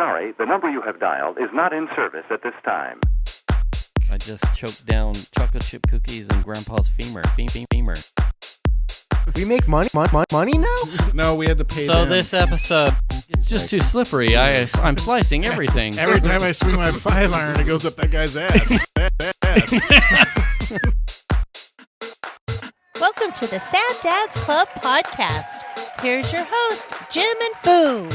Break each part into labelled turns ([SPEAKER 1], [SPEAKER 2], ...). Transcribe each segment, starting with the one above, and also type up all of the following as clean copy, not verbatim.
[SPEAKER 1] sorry, the number you have dialed is not in service at this time.
[SPEAKER 2] I just choked down chocolate chip cookies and Grandpa's femur. Femur.
[SPEAKER 3] We make money now?
[SPEAKER 4] No, we had to pay
[SPEAKER 2] So
[SPEAKER 4] them.
[SPEAKER 2] this episode, it's just too slippery. I'm slicing everything.
[SPEAKER 4] Every time I swing my 5-iron, it goes up that guy's ass.
[SPEAKER 5] Welcome to the Sad Dads Club podcast. Here's your host, Jim and Foo.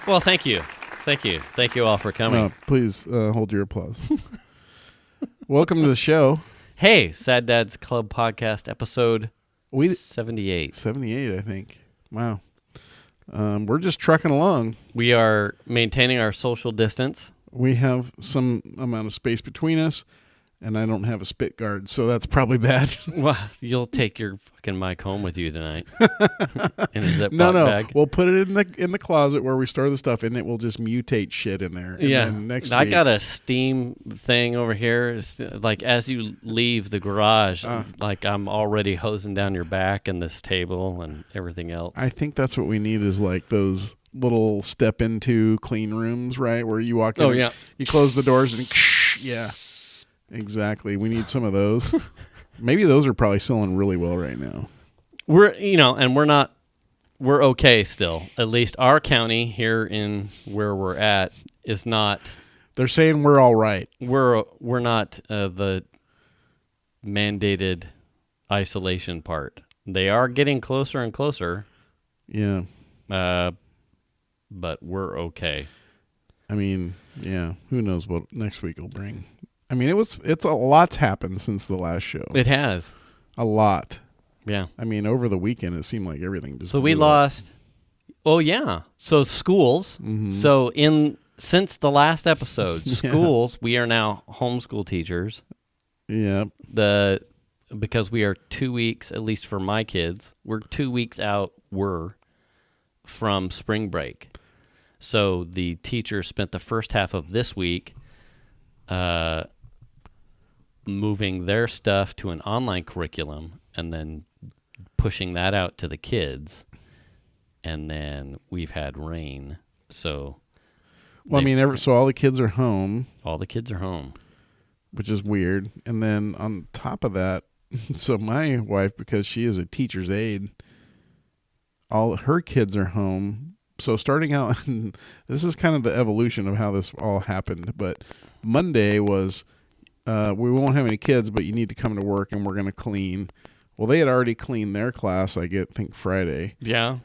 [SPEAKER 2] Well, thank you. Thank you all for coming.
[SPEAKER 4] No, please hold your applause. Welcome to the show.
[SPEAKER 2] Hey, Sad Dads Club podcast episode 78.
[SPEAKER 4] 78, I think. Wow. We're just trucking along.
[SPEAKER 2] We are maintaining our social distance.
[SPEAKER 4] We have some amount of space between us, and I don't have a spit guard, so that's probably bad.
[SPEAKER 2] Well, you'll take your fucking mic home with you tonight in a Ziploc
[SPEAKER 4] No,
[SPEAKER 2] bag.
[SPEAKER 4] we'll put it in the closet where we store the stuff, and it will just mutate shit in there. And
[SPEAKER 2] yeah,
[SPEAKER 4] then next
[SPEAKER 2] I
[SPEAKER 4] week,
[SPEAKER 2] got a steam thing over here. It's like as you leave the garage, like I'm already hosing down your back and this table and everything else.
[SPEAKER 4] I think that's what we need is like those little step into clean rooms, right? Where you walk in,
[SPEAKER 2] Oh, yeah.
[SPEAKER 4] you close the doors and yeah, exactly. We need some of those. Maybe those are probably selling really well right now.
[SPEAKER 2] We're okay still. At least our county here in where we're at is not.
[SPEAKER 4] They're saying we're all right.
[SPEAKER 2] We're not the mandated isolation part. They are getting closer and closer.
[SPEAKER 4] Yeah.
[SPEAKER 2] But we're okay.
[SPEAKER 4] I mean, yeah. Who knows what next week will bring? I mean, it's a lot's happened since the last show.
[SPEAKER 2] It has.
[SPEAKER 4] A lot.
[SPEAKER 2] Yeah.
[SPEAKER 4] I mean, over the weekend, it seemed like everything just.
[SPEAKER 2] So we
[SPEAKER 4] blew up.
[SPEAKER 2] lost. Oh yeah. So schools.
[SPEAKER 4] Mhm.
[SPEAKER 2] So since the last episode, schools, we are now homeschool teachers.
[SPEAKER 4] Yeah.
[SPEAKER 2] Because we are 2 weeks, at least for my kids, we're 2 weeks out. From spring break. So the teachers spent the first half of this week moving their stuff to an online curriculum and then pushing that out to the kids. And then we've had rain. So
[SPEAKER 4] Well, so all the kids are home.
[SPEAKER 2] all the kids are home.
[SPEAKER 4] Which is weird. And then on top of that, so my wife, because she is a teacher's aide, all her kids are home. So starting out, this is kind of the evolution of how this all happened. But Monday was, we won't have any kids, but you need to come to work and we're going to clean. Well, they had already cleaned their class, I think Friday.
[SPEAKER 2] Yeah.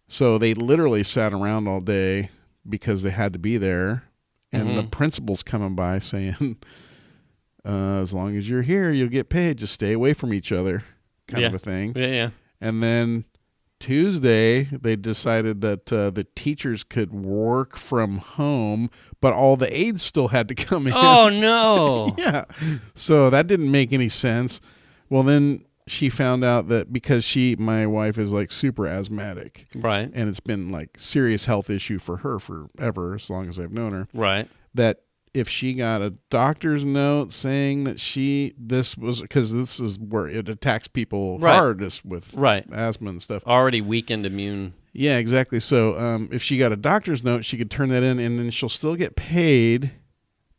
[SPEAKER 4] So they literally sat around all day because they had to be there. And the principal's coming by saying, as long as you're here, you'll get paid. Just stay away from each other kind of a thing.
[SPEAKER 2] Yeah.
[SPEAKER 4] And then Tuesday, they decided that the teachers could work from home, but all the aides still had to come in.
[SPEAKER 2] Oh, no.
[SPEAKER 4] Yeah. So that didn't make any sense. Well, then she found out that because my wife is like super asthmatic.
[SPEAKER 2] Right.
[SPEAKER 4] And it's been like serious health issue for her forever, as long as I've known her.
[SPEAKER 2] Right.
[SPEAKER 4] That if she got a doctor's note saying that because this is where it attacks people hardest with asthma and stuff.
[SPEAKER 2] Already weakened immune.
[SPEAKER 4] Yeah, exactly. So if she got a doctor's note, she could turn that in, and then she'll still get paid,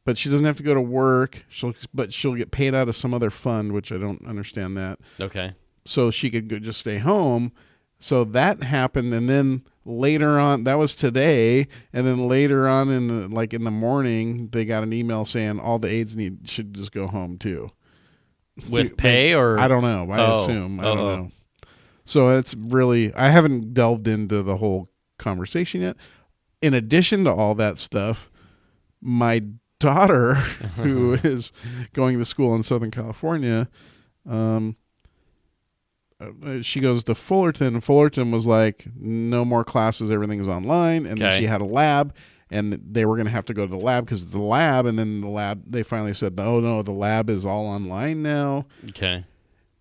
[SPEAKER 4] but she doesn't have to go to work. But she'll get paid out of some other fund, which I don't understand that.
[SPEAKER 2] Okay.
[SPEAKER 4] So she could just stay home. So that happened, and then later on, that was today, and then later on in the morning, they got an email saying all the aides should just go home too.
[SPEAKER 2] With pay or?
[SPEAKER 4] I don't know. I assume. I don't know. So it's really, I haven't delved into the whole conversation yet. In addition to all that stuff, my daughter, who is going to school in Southern California, she goes to Fullerton. Fullerton was like, no more classes, everything's online. And then she had a lab, and they were going to have to go to the lab because it's the lab. And then the lab, they finally said, oh, no, the lab is all online now.
[SPEAKER 2] Okay.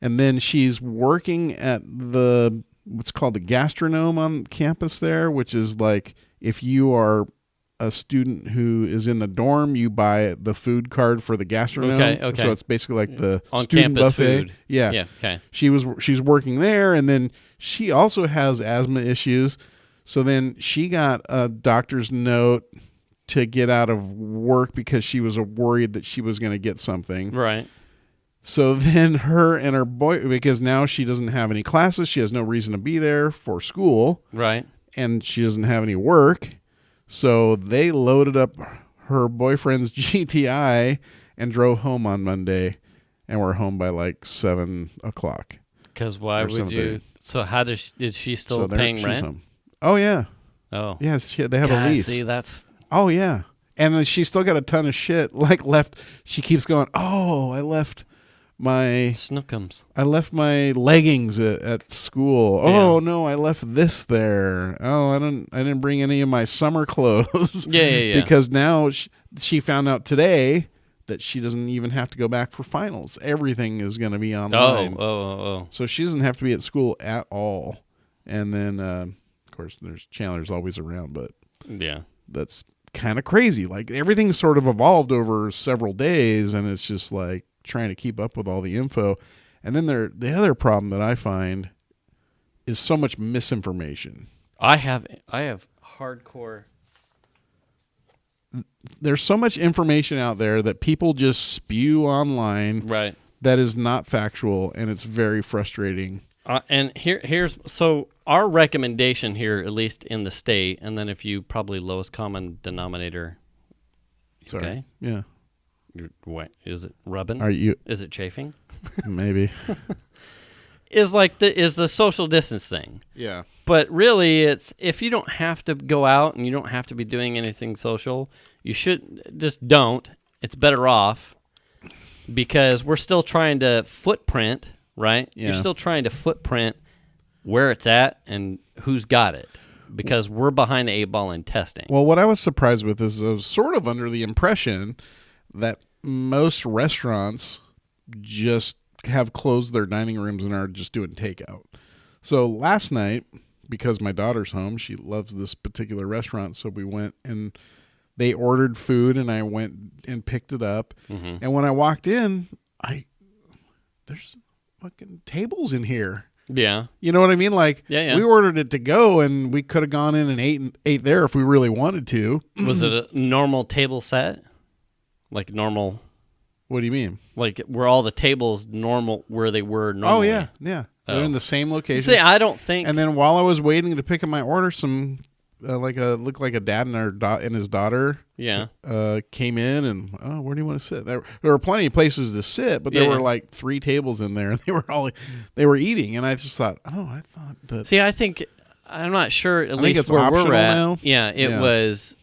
[SPEAKER 4] And then she's working at what's called the gastronome on campus there, which is like if you are a student who is in the dorm, you buy the food card for the gastronome.
[SPEAKER 2] Okay.
[SPEAKER 4] So it's basically like the
[SPEAKER 2] On
[SPEAKER 4] student
[SPEAKER 2] campus
[SPEAKER 4] buffet.
[SPEAKER 2] food.
[SPEAKER 4] Yeah.
[SPEAKER 2] Yeah, okay.
[SPEAKER 4] She's working there, and then she also has asthma issues. So then she got a doctor's note to get out of work because she was worried that she was going to get something.
[SPEAKER 2] Right.
[SPEAKER 4] So then her and her boy, because now she doesn't have any classes, she has no reason to be there for school.
[SPEAKER 2] Right.
[SPEAKER 4] And she doesn't have any work. So they loaded up her boyfriend's GTI and drove home on Monday, and we're home by like 7 o'clock.
[SPEAKER 2] Because why
[SPEAKER 4] Or
[SPEAKER 2] would
[SPEAKER 4] something.
[SPEAKER 2] you? So how is she still
[SPEAKER 4] So
[SPEAKER 2] paying
[SPEAKER 4] she's
[SPEAKER 2] rent?
[SPEAKER 4] home. Oh, yeah.
[SPEAKER 2] Oh.
[SPEAKER 4] Yeah, they have
[SPEAKER 2] God,
[SPEAKER 4] a lease.
[SPEAKER 2] See, that's...
[SPEAKER 4] Oh, yeah. And then she's still got a ton of shit left. She keeps going, oh, I left my leggings at school.
[SPEAKER 2] Yeah.
[SPEAKER 4] Oh no, I left this there. Oh, I didn't bring any of my summer clothes.
[SPEAKER 2] Yeah.
[SPEAKER 4] Because now she found out today that she doesn't even have to go back for finals. Everything is going to be online.
[SPEAKER 2] Oh.
[SPEAKER 4] So she doesn't have to be at school at all. And then, of course, Chandler's always around, but
[SPEAKER 2] Yeah.
[SPEAKER 4] that's kind of crazy. Like everything's sort of evolved over several days, and it's just like trying to keep up with all the info. And then the other problem that I find is so much misinformation.
[SPEAKER 2] I have hardcore.
[SPEAKER 4] There's so much information out there that people just spew online
[SPEAKER 2] Right.
[SPEAKER 4] that is not factual, and it's very frustrating.
[SPEAKER 2] And here's so our recommendation here, at least in the state, and then if you probably lowest common denominator.
[SPEAKER 4] Sorry.
[SPEAKER 2] Okay.
[SPEAKER 4] Yeah.
[SPEAKER 2] What is it? Rubbing?
[SPEAKER 4] Are you
[SPEAKER 2] Is it chafing?
[SPEAKER 4] maybe?
[SPEAKER 2] Is the social distance thing.
[SPEAKER 4] Yeah.
[SPEAKER 2] But really, it's if you don't have to go out and you don't have to be doing anything social, you should just don't. It's better off because we're still trying to footprint, right?
[SPEAKER 4] Yeah.
[SPEAKER 2] You're still trying to footprint where it's at and who's got it because we're behind the 8 ball in testing.
[SPEAKER 4] Well, what I was surprised with is I was sort of under the impression that most restaurants just have closed their dining rooms and are just doing takeout. So last night, because my daughter's home, she loves this particular restaurant, so we went and they ordered food and I went and picked it up.
[SPEAKER 2] Mm-hmm.
[SPEAKER 4] And when I walked in, there's fucking tables in here.
[SPEAKER 2] Yeah.
[SPEAKER 4] You know what I mean? Like,
[SPEAKER 2] Yeah.
[SPEAKER 4] we ordered it to go, and we could have gone in and ate there if we really wanted to.
[SPEAKER 2] Was it a normal table set? Like normal,
[SPEAKER 4] What do you mean?
[SPEAKER 2] like were all the tables normal where they were normally?
[SPEAKER 4] Oh, yeah. They're in the same location.
[SPEAKER 2] See, I don't think.
[SPEAKER 4] And then while I was waiting to pick up my order, some looked like a dad and his daughter
[SPEAKER 2] Yeah.
[SPEAKER 4] came in and where do you want to sit? There were plenty of places to sit, but there
[SPEAKER 2] Yeah.
[SPEAKER 4] were like 3 tables in there, and they were eating, and I just thought, I thought that.
[SPEAKER 2] See, I think I'm not sure. At
[SPEAKER 4] think
[SPEAKER 2] least
[SPEAKER 4] it's
[SPEAKER 2] where we're
[SPEAKER 4] optional
[SPEAKER 2] at.
[SPEAKER 4] now?
[SPEAKER 2] Yeah, it
[SPEAKER 4] Yeah.
[SPEAKER 2] was.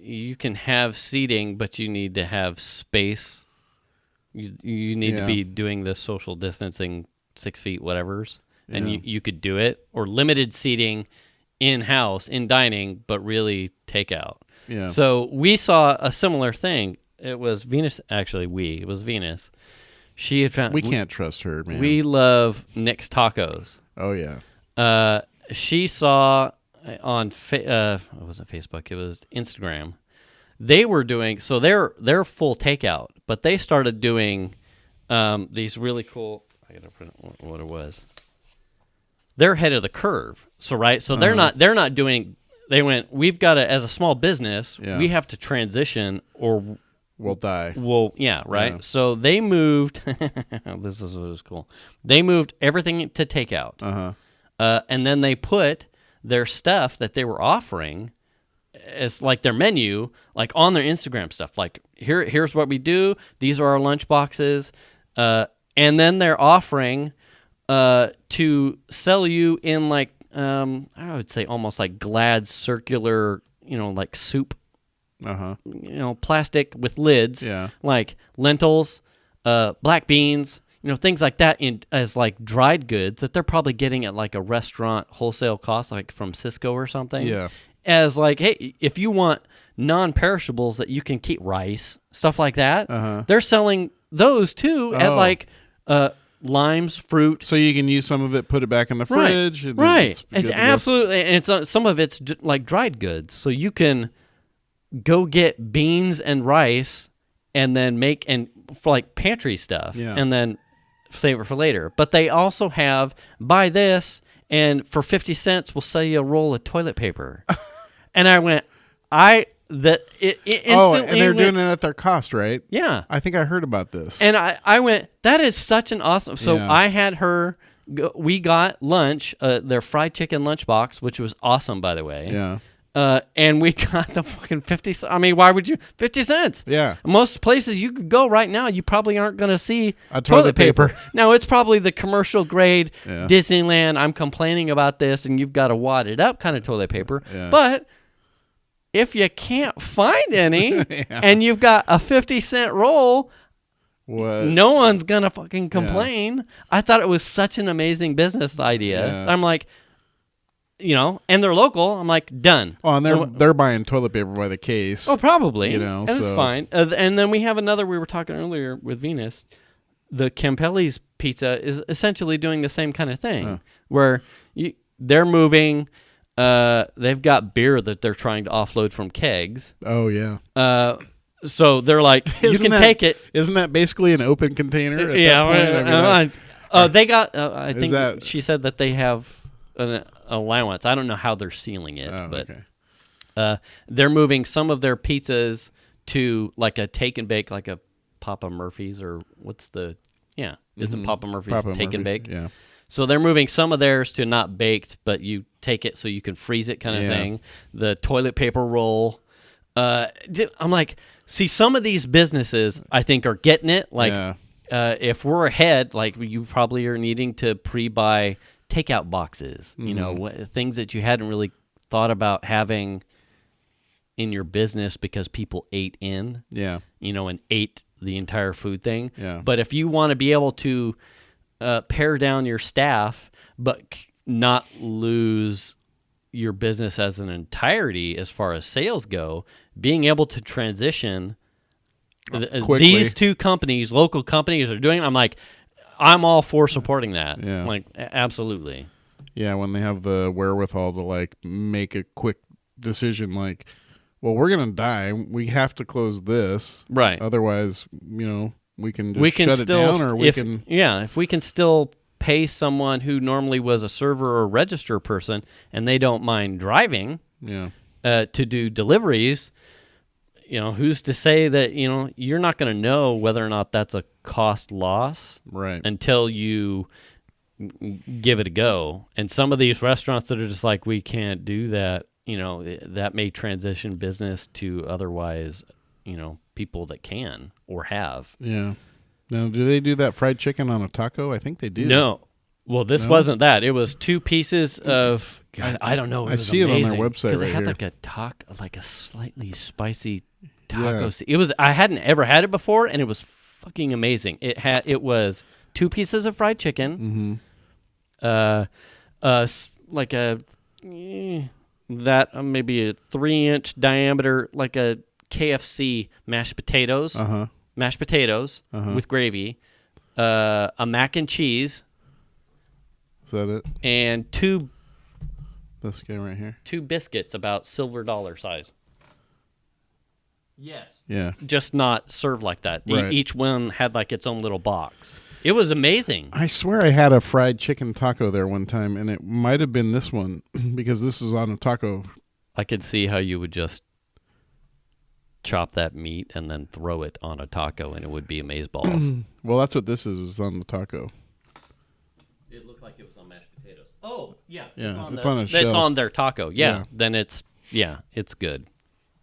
[SPEAKER 2] You can have seating, but you need to have space. You need to
[SPEAKER 4] Yeah.
[SPEAKER 2] be doing the social distancing 6 feet, whatever's, and
[SPEAKER 4] Yeah.
[SPEAKER 2] you could do it, or limited seating in house in dining, but really takeout.
[SPEAKER 4] Yeah.
[SPEAKER 2] So we saw a similar thing. It was Venus. Actually, it was Venus. She had found.
[SPEAKER 4] We can't trust her, man.
[SPEAKER 2] We love Nick's Tacos.
[SPEAKER 4] Oh yeah.
[SPEAKER 2] She saw on it wasn't Facebook, it was Instagram. They were doing they're full takeout, but they started doing these really cool. I gotta print what it was. They're ahead of the curve, so they're not doing. They went. We've got to, as a small business,
[SPEAKER 4] Yeah.
[SPEAKER 2] we have to transition or
[SPEAKER 4] We'll die.
[SPEAKER 2] well, yeah, right.
[SPEAKER 4] Yeah.
[SPEAKER 2] So they moved. This is what was cool. They moved everything to takeout. And then they put their stuff that they were offering as like their menu, like on their Instagram stuff. Like here's what we do. These are our lunch boxes. And then they're offering to sell you in like I would say almost like Glad circular, like soup, plastic with lids,
[SPEAKER 4] Yeah.
[SPEAKER 2] like lentils, black beans. Things like that as like dried goods that they're probably getting at like a restaurant wholesale cost, like from Cisco or something.
[SPEAKER 4] Yeah.
[SPEAKER 2] As like, hey, if you want non-perishables that you can keep, rice, stuff like that, they're selling those too at
[SPEAKER 4] Oh.
[SPEAKER 2] like limes, fruit.
[SPEAKER 4] So you can use some of it, put it back in the fridge. And
[SPEAKER 2] Right.
[SPEAKER 4] It's
[SPEAKER 2] It's
[SPEAKER 4] good to go.
[SPEAKER 2] absolutely, and it's some of it's like dried goods. So you can go get beans and rice and then make and for like pantry stuff and then save it for later. But they also have buy this and for 50 cents we'll sell you a roll of toilet paper. And I went, instantly
[SPEAKER 4] and they're doing it at their cost, right?
[SPEAKER 2] Yeah.
[SPEAKER 4] I think I heard about this.
[SPEAKER 2] And I went, that is such an awesome. So I had her, we got lunch, their fried chicken lunchbox, which was awesome, by the way.
[SPEAKER 4] Yeah.
[SPEAKER 2] And we got the fucking 50 cents. I mean, why would you? 50 cents.
[SPEAKER 4] Yeah.
[SPEAKER 2] Most places you could go right now, you probably aren't going to see
[SPEAKER 4] a toilet paper.
[SPEAKER 2] Now, it's probably the commercial grade
[SPEAKER 4] Yeah.
[SPEAKER 2] Disneyland, I'm complaining about this, and you've got to wad it up kind of toilet paper.
[SPEAKER 4] Yeah.
[SPEAKER 2] But if you can't find any and you've got a 50-cent roll,
[SPEAKER 4] What?
[SPEAKER 2] no one's going to fucking complain. I thought it was such an amazing business idea.
[SPEAKER 4] Yeah.
[SPEAKER 2] I'm like, and they're local. I'm like, done.
[SPEAKER 4] Oh, and they're buying toilet paper by the case.
[SPEAKER 2] Oh, probably.
[SPEAKER 4] And
[SPEAKER 2] it's fine. And then we have another, we were talking earlier with Venus. The Campelli's Pizza is essentially doing the same kind of thing where they're moving. They've got beer that they're trying to offload from kegs.
[SPEAKER 4] Oh, yeah.
[SPEAKER 2] So they're like, you can take it.
[SPEAKER 4] Isn't that basically an open container at that point?
[SPEAKER 2] They got, I think she said that they have an allowance. I don't know how they're sealing it, but they're moving some of their pizzas to like a take and bake, like a Papa Murphy's or isn't Papa Murphy's take and bake?
[SPEAKER 4] Yeah.
[SPEAKER 2] So they're moving some of theirs to not baked, but you take it so you can freeze it kind of thing. The toilet paper roll. I'm like, see, some of these businesses I think are getting it. Like if we're ahead, like you probably are needing to pre-buy takeout boxes, things that you hadn't really thought about having in your business because people ate in, and ate the entire food thing.
[SPEAKER 4] Yeah.
[SPEAKER 2] But if you want to be able to pare down your staff, but not lose your business as an entirety as far as sales go, being able to transition these two companies, local companies are doing, I'm all for supporting that.
[SPEAKER 4] Yeah.
[SPEAKER 2] Like, absolutely.
[SPEAKER 4] Yeah, when they have the wherewithal to like make a quick decision, like, well, we're gonna die. We have to close this,
[SPEAKER 2] right?
[SPEAKER 4] Otherwise, we can just shut it down, or
[SPEAKER 2] if we can still pay someone who normally was a server or register person, and they don't mind driving, to do deliveries. Who's to say that you're not going to know whether or not that's a cost loss,
[SPEAKER 4] right?
[SPEAKER 2] Until you give it a go. And some of these restaurants that are just like, we can't do that, that may transition business to otherwise, people that can or have.
[SPEAKER 4] Yeah. Now, do they do that fried chicken on a taco? I think they do.
[SPEAKER 2] No. Well, this wasn't that. It was 2 pieces of, God, I don't know.
[SPEAKER 4] I see it on their website
[SPEAKER 2] because it had like a slightly spicy taco. Yeah. It was. I hadn't ever had it before, and it was fucking amazing. It was 2 pieces of fried chicken, like maybe a 3-inch diameter, like a KFC mashed potatoes, with gravy, a mac and cheese.
[SPEAKER 4] Is that it?
[SPEAKER 2] And 2.
[SPEAKER 4] This guy right here.
[SPEAKER 2] 2 biscuits about silver dollar size. Yes.
[SPEAKER 4] Yeah.
[SPEAKER 2] Just not served like that.
[SPEAKER 4] Right.
[SPEAKER 2] Each one had like its own little box. It was amazing.
[SPEAKER 4] I swear I had a fried chicken taco there one time, and it might have been this one because this is on a taco.
[SPEAKER 2] I could see how you would just chop that meat and then throw it on a taco, and it would be amazeballs.
[SPEAKER 4] Well, that's what this is on the taco.
[SPEAKER 2] It looked like it was on mashed potatoes. Oh, yeah.
[SPEAKER 4] Yeah,
[SPEAKER 2] it's on their taco. Yeah. Then it's good.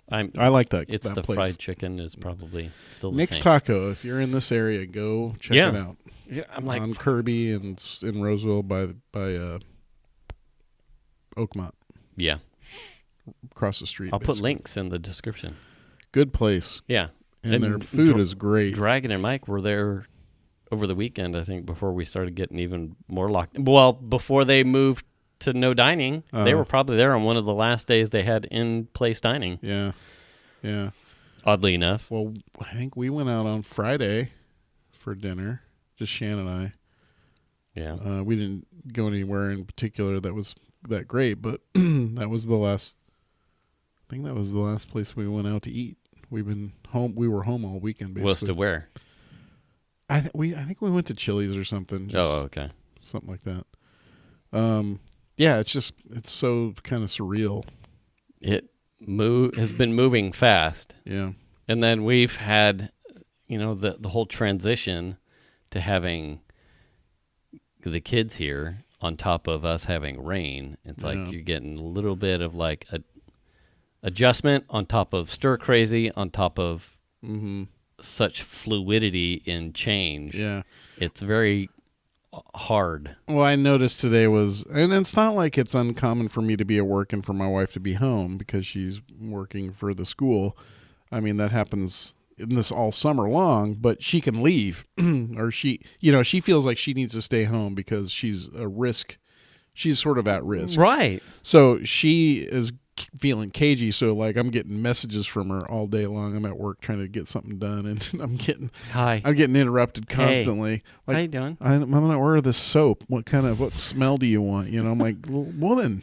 [SPEAKER 2] I
[SPEAKER 4] like that.
[SPEAKER 2] It's
[SPEAKER 4] that
[SPEAKER 2] the
[SPEAKER 4] place.
[SPEAKER 2] Fried chicken is probably still the
[SPEAKER 4] Nick's
[SPEAKER 2] same.
[SPEAKER 4] Taco. If you're in this area, go check it out.
[SPEAKER 2] Yeah, I'm like
[SPEAKER 4] on Kirby and in Roseville by Oakmont.
[SPEAKER 2] Yeah,
[SPEAKER 4] across the street.
[SPEAKER 2] I'll put links in the description.
[SPEAKER 4] Good place.
[SPEAKER 2] Yeah,
[SPEAKER 4] and their food is great.
[SPEAKER 2] Dragon and Mike were there over the weekend, I think, before we started getting even more locked. Well, before they moved to no dining, they were probably there on one of the last days they had in-place dining.
[SPEAKER 4] Yeah, yeah.
[SPEAKER 2] Oddly enough.
[SPEAKER 4] Well, I think we went out on Friday for dinner, just Shan and I.
[SPEAKER 2] Yeah.
[SPEAKER 4] We didn't go anywhere in particular that was that great, but that was the last. I think that was the last place we went out to eat. We've been home. We were home all weekend, basically.
[SPEAKER 2] Was to where?
[SPEAKER 4] I think we went to Chili's or something.
[SPEAKER 2] Okay.
[SPEAKER 4] Something like that. Yeah, it's so kind of surreal.
[SPEAKER 2] It has been moving fast.
[SPEAKER 4] Yeah.
[SPEAKER 2] And then we've had, the whole transition to having the kids here on top of us having rain. It's like you're getting a little bit of like a adjustment on top of stir crazy on top of such fluidity in change.
[SPEAKER 4] Yeah.
[SPEAKER 2] It's very hard.
[SPEAKER 4] Well, I noticed today and it's not like it's uncommon for me to be at work and for my wife to be home because she's working for the school. I mean, that happens in this all summer long, but she can leave or she feels like she needs to stay home because she's a risk. She's sort of at risk.
[SPEAKER 2] Right.
[SPEAKER 4] So she is feeling cagey. So like I'm getting messages from her all day long. I'm at work trying to get something done and I'm getting interrupted constantly.
[SPEAKER 2] Hey,
[SPEAKER 4] like,
[SPEAKER 2] how you doing?
[SPEAKER 4] I'm going to order this soap. What smell do you want? I'm like, woman,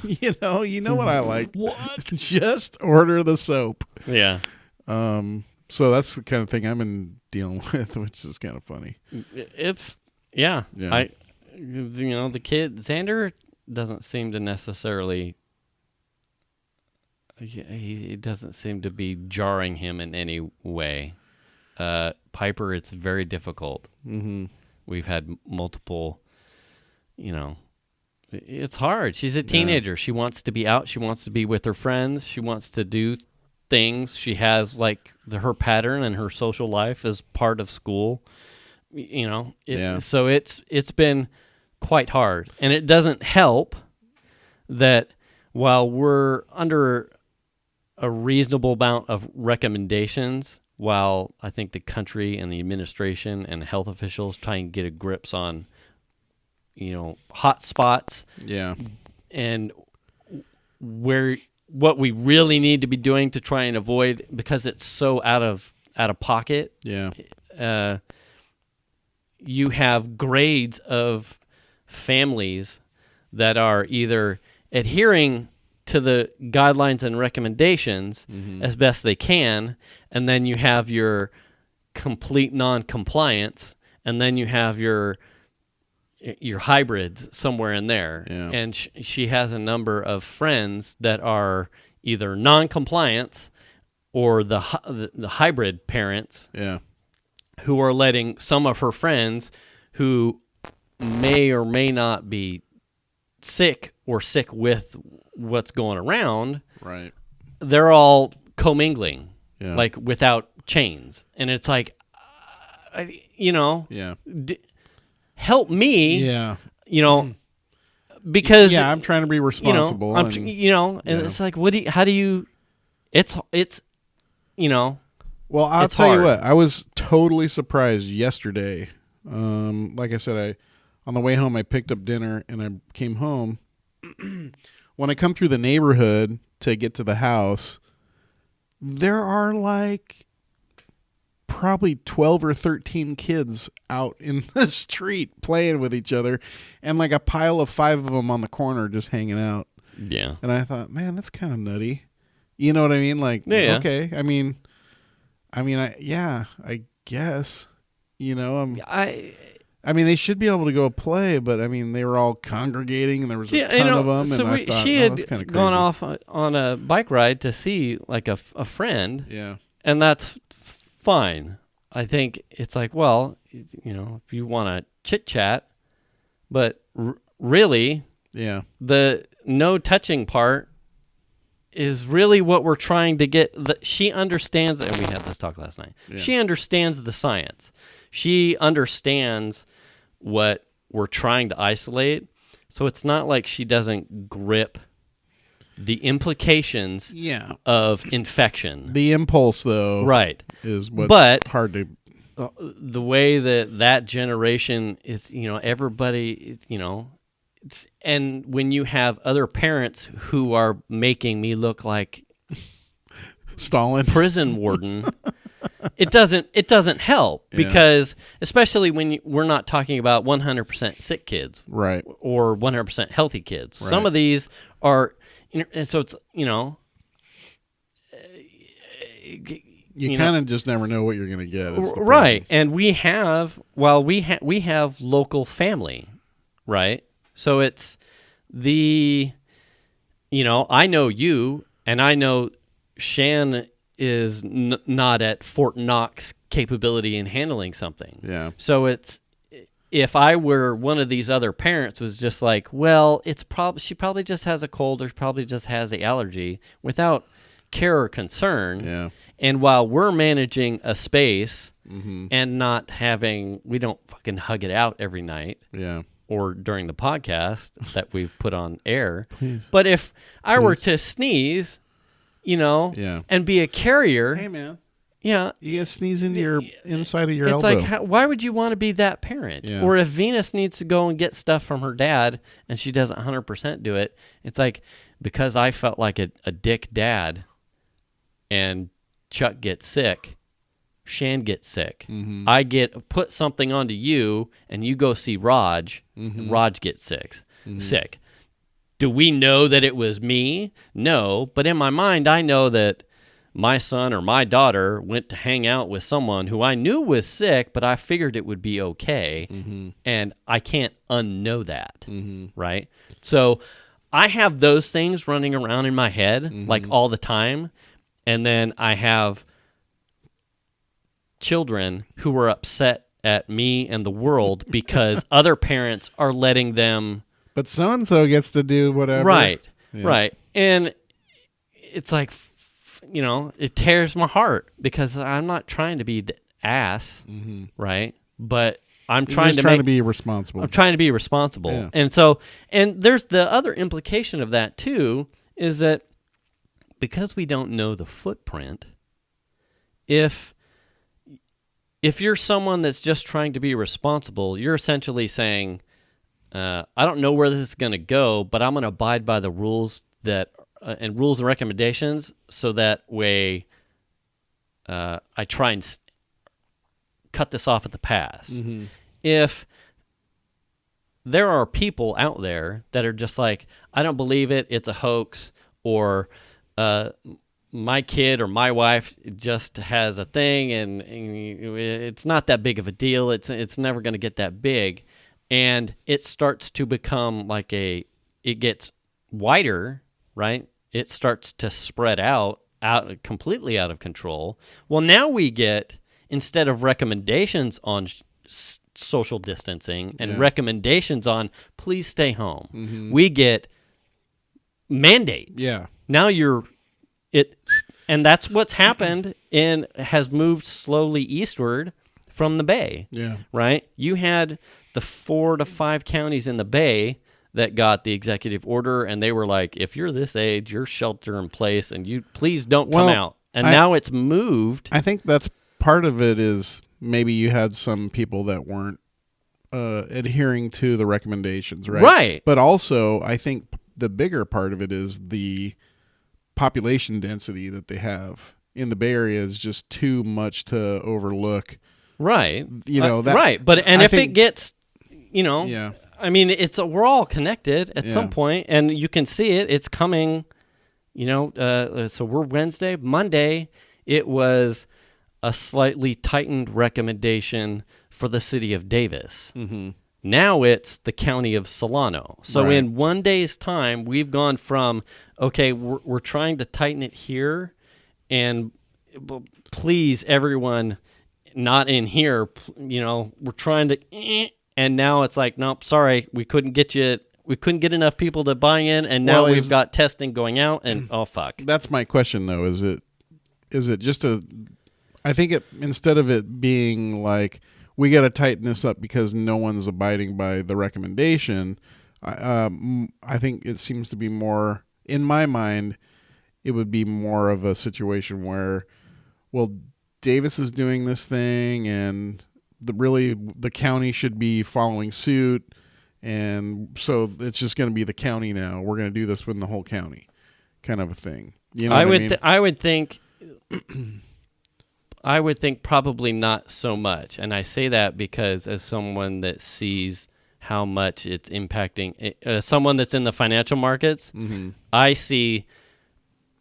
[SPEAKER 4] you know what I like.
[SPEAKER 2] What?
[SPEAKER 4] Just order the soap.
[SPEAKER 2] Yeah.
[SPEAKER 4] So that's the kind of thing I've been dealing with, which is kind of funny.
[SPEAKER 2] It's yeah. The kid Xander doesn't seem to necessarily. He doesn't seem to be jarring him in any way. Piper, it's very difficult. Mm-hmm. We've had multiple. It's hard. She's a teenager. She wants to be out. She wants to be with her friends. She wants to do things. She has like her pattern and her social life as part of school. So it's been quite hard, and it doesn't help that while we're under a reasonable amount of recommendations, while I think the country and the administration and health officials try and get a grips on, hot spots.
[SPEAKER 4] Yeah.
[SPEAKER 2] And what we really need to be doing to try and avoid, because it's so out of pocket.
[SPEAKER 4] Yeah.
[SPEAKER 2] You have grades of families that are either adhering to the guidelines and recommendations as best they can, and then you have your complete non-compliance, and then you have your hybrids somewhere in there.
[SPEAKER 4] Yeah.
[SPEAKER 2] And she has a number of friends that are either non-compliance or the hybrid parents.
[SPEAKER 4] Yeah.
[SPEAKER 2] Who are letting some of her friends who may or may not be sick or sick with what's going around,
[SPEAKER 4] right?
[SPEAKER 2] They're all commingling,
[SPEAKER 4] yeah.
[SPEAKER 2] Without chains. And it's like, help me, because
[SPEAKER 4] I'm trying to be responsible,
[SPEAKER 2] and it's like,
[SPEAKER 4] Well, I'll tell you what, I was totally surprised yesterday. Like I said, on the way home, I picked up dinner and I came home. When I come through the neighborhood to get to the house, there are like probably 12 or 13 kids out in the street playing with each other, and like a pile of 5 of them on the corner just hanging out.
[SPEAKER 2] Yeah.
[SPEAKER 4] And I thought, man, that's kind of nutty. You know what I mean? Like, okay. I mean, I guess, I mean, they should be able to go play, but I mean, they were all congregating, and there was a ton of them.
[SPEAKER 2] So
[SPEAKER 4] and I thought,
[SPEAKER 2] she
[SPEAKER 4] that's
[SPEAKER 2] had
[SPEAKER 4] kind of crazy.
[SPEAKER 2] gone off on a bike ride to see like a friend.
[SPEAKER 4] Yeah.
[SPEAKER 2] And that's fine. I think it's like, well, if you want to chit chat, but really, the no touching part is really what we're trying to get. She understands, and we had this talk last night. Yeah. She understands the science. She understands what we're trying to isolate. So it's not like she doesn't grip the implications of infection.
[SPEAKER 4] The impulse, though,
[SPEAKER 2] right,
[SPEAKER 4] is what's hard to.
[SPEAKER 2] The way that generation is, everybody, and when you have other parents who are making me look like
[SPEAKER 4] Stalin,
[SPEAKER 2] prison warden, it doesn't help because especially when we're not talking about 100% sick kids,
[SPEAKER 4] Right.
[SPEAKER 2] or 100% healthy kids.
[SPEAKER 4] Right.
[SPEAKER 2] Some of these are, and so it's
[SPEAKER 4] You kind of just never know what you're going to get. is the
[SPEAKER 2] right.
[SPEAKER 4] problem.
[SPEAKER 2] And we have local family, right? So it's I know you, and I know Shan is not at Fort Knox capability in handling something.
[SPEAKER 4] Yeah.
[SPEAKER 2] So it's, if I were one of these other parents was just like, well, she probably just has a cold or probably just has the allergy, without care or concern.
[SPEAKER 4] Yeah.
[SPEAKER 2] And while we're managing a space
[SPEAKER 4] Mm-hmm.
[SPEAKER 2] and we don't fucking hug it out every night
[SPEAKER 4] Yeah.
[SPEAKER 2] or during the podcast that we've put on air.
[SPEAKER 4] Please.
[SPEAKER 2] But if I were to sneeze,
[SPEAKER 4] Yeah.
[SPEAKER 2] and be a carrier,
[SPEAKER 4] Hey, man.
[SPEAKER 2] yeah,
[SPEAKER 4] You get sneeze into your inside of your
[SPEAKER 2] it's
[SPEAKER 4] elbow.
[SPEAKER 2] like, why would you want to be that parent?
[SPEAKER 4] Yeah.
[SPEAKER 2] Or if Venus needs to go and get stuff from her dad and she doesn't 100% do it, it's like, because I felt like a dick dad and Chuck gets sick, Shan gets sick.
[SPEAKER 4] Mm-hmm.
[SPEAKER 2] I put something onto you and you go see Raj, and Raj gets sick. Sick. Do we know that it was me? No, but in my mind, I know that my son or my daughter went to hang out with someone who I knew was sick, but I figured it would be okay, and I can't unknow that, right? So I have those things running around in my head like all the time, and then I have children who are upset at me and the world because other parents are letting them...
[SPEAKER 4] But so-and-so gets to do whatever.
[SPEAKER 2] Right,
[SPEAKER 4] Yeah.
[SPEAKER 2] right. And it's like, it tears my heart because I'm not trying to be the ass, right? But I'm
[SPEAKER 4] You're trying to be responsible.
[SPEAKER 2] I'm trying to be responsible.
[SPEAKER 4] Yeah.
[SPEAKER 2] And there's the other implication of that too, is that because we don't know the footprint, if you're someone that's just trying to be responsible, you're essentially saying, I don't know where this is going to go, but I'm going to abide by the rules and rules and recommendations, so that way I try and cut this off at the pass. If there are people out there that are just like, I don't believe it, it's a hoax, or my kid or my wife just has a thing and it's not that big of a deal, it's never going to get that big, and it starts to become like it gets wider, right? It starts to spread out completely out of control. Well, now we get, instead of recommendations on social distancing and recommendations on please stay home, we get mandates.
[SPEAKER 4] Yeah.
[SPEAKER 2] Now and that's what's happened and has moved slowly eastward from the Bay.
[SPEAKER 4] Yeah.
[SPEAKER 2] Right? You had the 4 to 5 counties in the Bay that got the executive order, and they were like, if you're this age, you're shelter in place, and you please don't come out. And now it's moved.
[SPEAKER 4] I think that's part of it, is maybe you had some people that weren't adhering to the recommendations, right?
[SPEAKER 2] Right.
[SPEAKER 4] But also, I think the bigger part of it is the population density that they have in the Bay Area is just too much to overlook.
[SPEAKER 2] Right.
[SPEAKER 4] That,
[SPEAKER 2] right. But if it gets,
[SPEAKER 4] yeah.
[SPEAKER 2] I mean, we're all connected at some point, and you can see it. It's coming, so we're Wednesday. Monday, it was a slightly tightened recommendation for the city of Davis. Now it's the county of Solano. So
[SPEAKER 4] Right.
[SPEAKER 2] in one day's time, we've gone from, okay, we're trying to tighten it here, and please, everyone not in here, we're trying to... And now it's like, nope, sorry, we couldn't get enough people to buy in, and now we've got testing going out, and oh fuck.
[SPEAKER 4] That's my question, though. Is it just I think instead of it being like, we got to tighten this up because no one's abiding by the recommendation, I think it seems to be more, in my mind, it would be more of a situation where, well, Davis is doing this thing, and the county should be following suit, and so it's just going to be the county now. We're going to do this within the whole county, kind of a thing. You know what I mean?
[SPEAKER 2] I would think I would think probably not so much. And I say that because as someone that sees how much it's impacting, someone that's in the financial markets, I see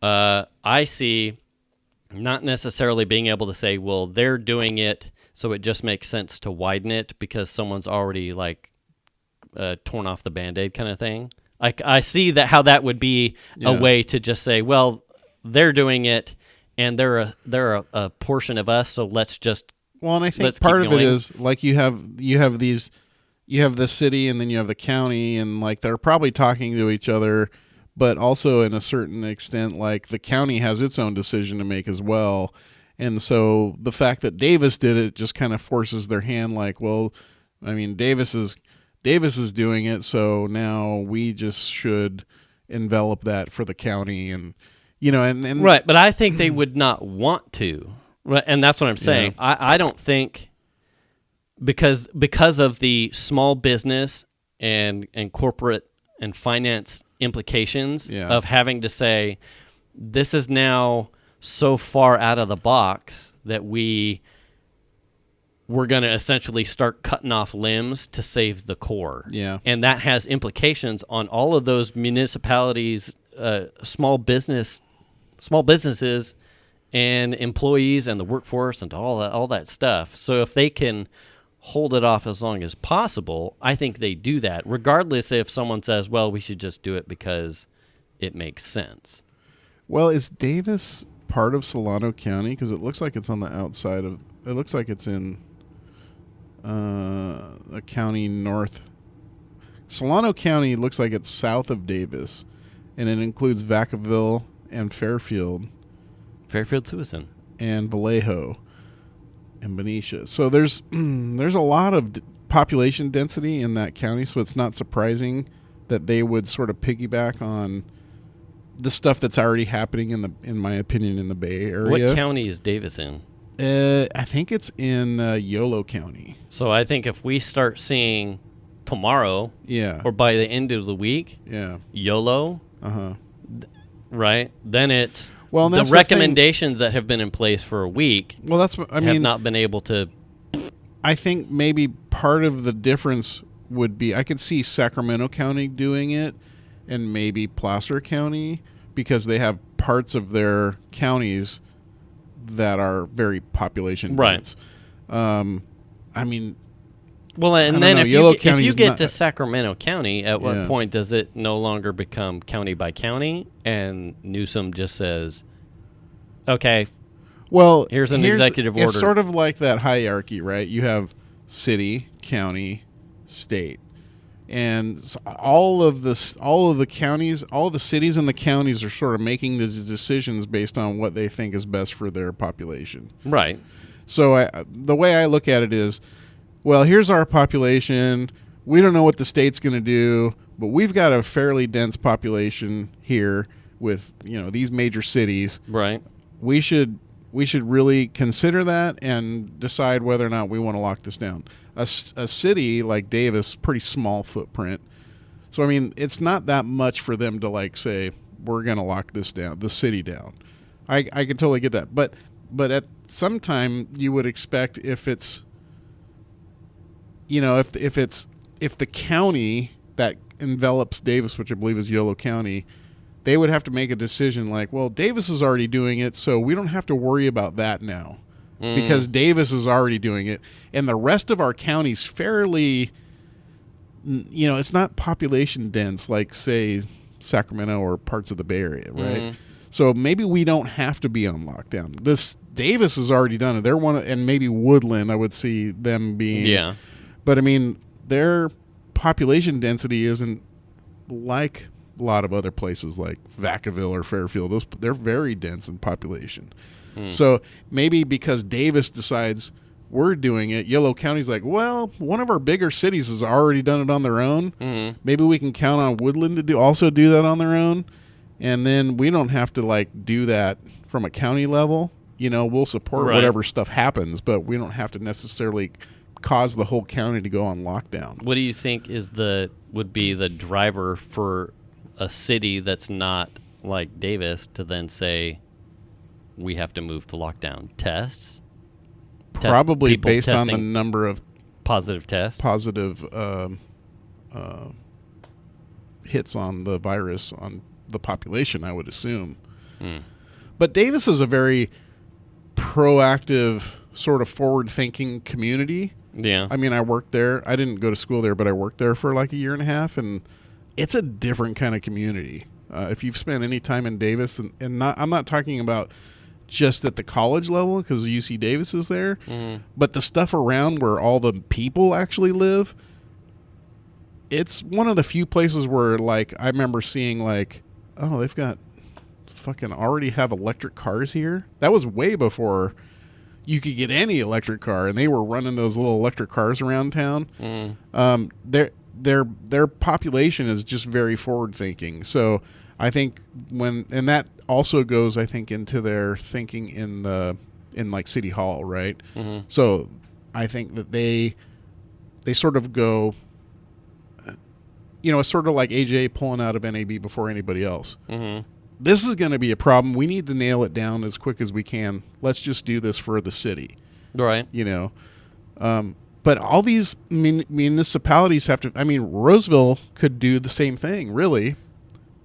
[SPEAKER 2] not necessarily being able to say, well, they're doing it, so it just makes sense to widen it because someone's already like torn off the Band-Aid kind of thing. I see that how that would be a way to just say, well, they're doing it, and they're a portion of us, so let's just
[SPEAKER 4] and I think part of it is like you have the city and then you have the county, and like they're probably talking to each other, but also in a certain extent, like the county has its own decision to make as well, and so the fact that Davis did it just kind of forces their hand. Like, well, I mean, Davis is doing it, so now we just should envelop that for the county, and and
[SPEAKER 2] right. But I think they would not want to, right? And that's what I'm saying. Yeah. I don't think because of the small business and corporate and finance implications of having to say this is now so far out of the box that we're going to essentially start cutting off limbs to save the core.
[SPEAKER 4] Yeah.
[SPEAKER 2] And that has implications on all of those municipalities, small businesses and employees and the workforce and all that stuff. So if they can hold it off as long as possible, I think they do that, regardless if someone says, well, we should just do it because it makes sense.
[SPEAKER 4] Well, is Davis part of Solano County? Because it looks like it's on the outside of, it looks like it's in a county north. Solano County looks like it's south of Davis, and it includes Vacaville and Fairfield.
[SPEAKER 2] Fairfield Suisun.
[SPEAKER 4] And Vallejo and Benicia. So there's a lot of population density in that county, so it's not surprising that they would sort of piggyback on the stuff that's already happening in my opinion, in the Bay Area.
[SPEAKER 2] What county is Davis in?
[SPEAKER 4] I think it's in Yolo County.
[SPEAKER 2] So I think if we start seeing tomorrow, or by the end of the week, Yolo, right? Then it's the recommendations that have been in place for a week.
[SPEAKER 4] Well, that's what I mean.
[SPEAKER 2] Have not been able to.
[SPEAKER 4] I think maybe part of the difference would be I could see Sacramento County doing it, and maybe Placer County, because they have parts of their counties that are very population dense. I mean,
[SPEAKER 2] well, and then if you get to Sacramento County, at what point does it no longer become county by county, and Newsom just says, "Okay,
[SPEAKER 4] well,
[SPEAKER 2] here's an executive order."
[SPEAKER 4] It's sort of like that hierarchy, right? You have city, county, state. And so all of the counties, all the cities and the counties are sort of making these decisions based on what they think is best for their population.
[SPEAKER 2] Right.
[SPEAKER 4] So the way I look at it is, well, here's our population. We don't know what the state's going to do, but we've got a fairly dense population here with, these major cities.
[SPEAKER 2] Right.
[SPEAKER 4] We should really consider that and decide whether or not we want to lock this down. A city like Davis, pretty small footprint. So, I mean, it's not that much for them to, like, say, we're going to lock this down, the city down. I can totally get that. But at some time, you would expect if it's, if the county that envelops Davis, which I believe is Yolo County, they would have to make a decision like, well, Davis is already doing it, so we don't have to worry about that now. Because Davis is already doing it, and the rest of our county's fairly, it's not population dense like, say, Sacramento or parts of the Bay Area, right? So maybe we don't have to be on lockdown. This Davis has already done it. They're and maybe Woodland, I would see them being.
[SPEAKER 2] Yeah.
[SPEAKER 4] But I mean, their population density isn't like a lot of other places like Vacaville or Fairfield. They're very dense in population. So maybe because Davis decides we're doing it, Yolo County's like, well, one of our bigger cities has already done it on their own. Maybe we can count on Woodland to also do that on their own, and then we don't have to like do that from a county level. We'll support whatever stuff happens, but we don't have to necessarily cause the whole county to go on lockdown.
[SPEAKER 2] What do you think would be the driver for a city that's not like Davis to then say, we have to move to lockdown? Tests?
[SPEAKER 4] Probably
[SPEAKER 2] people
[SPEAKER 4] based on the
[SPEAKER 2] testing
[SPEAKER 4] number of
[SPEAKER 2] positive tests.
[SPEAKER 4] positive hits on the virus on the population, I would assume. But Davis is a very proactive, sort of forward-thinking community.
[SPEAKER 2] Yeah.
[SPEAKER 4] I mean, I worked there. I didn't go to school there, but I worked there for like a year and a half, and it's a different kind of community. If you've spent any time in Davis, and not, I'm not talking about just at the college level because UC Davis is there, but the stuff around where all the people actually live, it's one of the few places where, like, I remember seeing, like, oh, they've got fucking already have electric cars here. That was way before you could get any electric car, and they were running those little electric cars around town. Their population is just very forward thinking. So I think and that also goes, I think, into their thinking in like City Hall, right? So I think that they sort of go, it's sort of like AJ pulling out of NAB before anybody else. This is going to be a problem. We need to nail it down as quick as we can. Let's just do this for the city.
[SPEAKER 2] Right.
[SPEAKER 4] But all these municipalities have to, Roseville could do the same thing, really.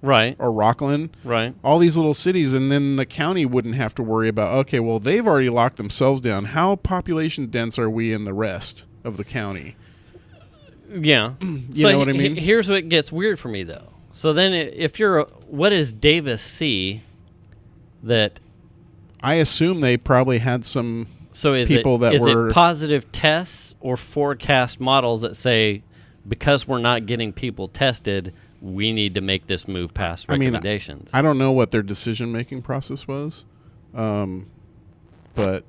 [SPEAKER 2] Right.
[SPEAKER 4] Or Rockland.
[SPEAKER 2] Right.
[SPEAKER 4] All these little cities, and then the county wouldn't have to worry about, okay, well, they've already locked themselves down. How population dense are we in the rest of the county?
[SPEAKER 2] Yeah.
[SPEAKER 4] You know what I mean?
[SPEAKER 2] Here's what gets weird for me, though. So then if you're, what does Davis see that...
[SPEAKER 4] I assume they probably had some people that were...
[SPEAKER 2] Is it positive tests or forecast models that say, because we're not getting people tested, we need to make this move past recommendations?
[SPEAKER 4] I don't know what their decision-making process was, but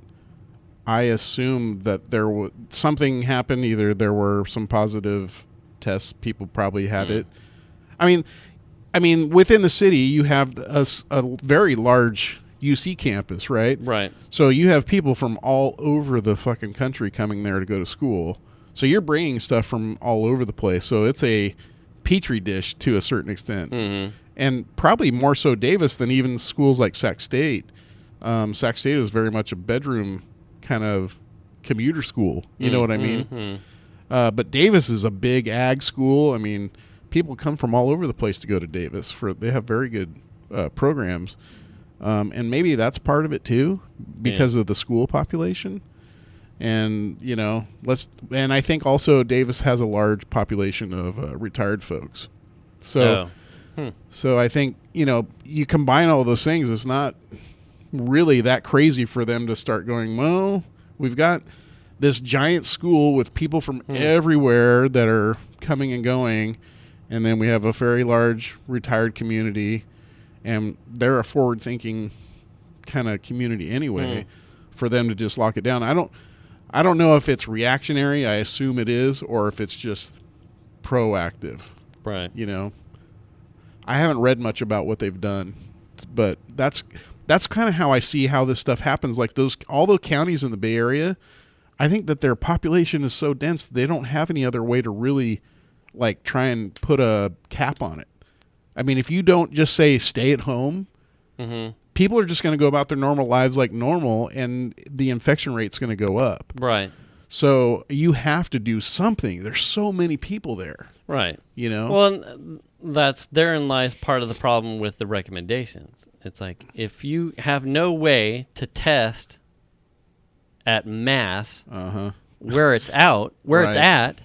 [SPEAKER 4] I assume that there was something happened. Either there were some positive tests, people probably had it. I mean, within the city, you have a very large UC campus, right?
[SPEAKER 2] Right.
[SPEAKER 4] So you have people from all over the fucking country coming there to go to school. So you're bringing stuff from all over the place. So it's a petri dish to a certain extent. And probably more so Davis than even schools like Sac State. Sac State is very much a bedroom kind of commuter school. You know what I mean? But Davis is a big ag school. I mean, people come from all over the place to go to Davis. They have very good programs. And maybe that's part of it too, because of the school population. And, and I think also Davis has a large population of retired folks. So, so I think, you combine all those things, it's not really that crazy for them to start going, well, we've got this giant school with people from everywhere that are coming and going. And then we have a very large retired community, and they're a forward-thinking kind of community anyway. For them to just lock it down, I don't know if it's reactionary. I assume it is, or if it's just proactive.
[SPEAKER 2] Right.
[SPEAKER 4] I haven't read much about what they've done, but that's kind of how I see how this stuff happens. Like all the counties in the Bay Area, I think that their population is so dense they don't have any other way to really like try and put a cap on it. I mean, if you don't just say stay at home, people are just going to go about their normal lives like normal, and the infection rate's going to go up.
[SPEAKER 2] Right.
[SPEAKER 4] So you have to do something. There's so many people there.
[SPEAKER 2] Right.
[SPEAKER 4] Well,
[SPEAKER 2] therein lies part of the problem with the recommendations. It's like, if you have no way to test at mass where it's it's at,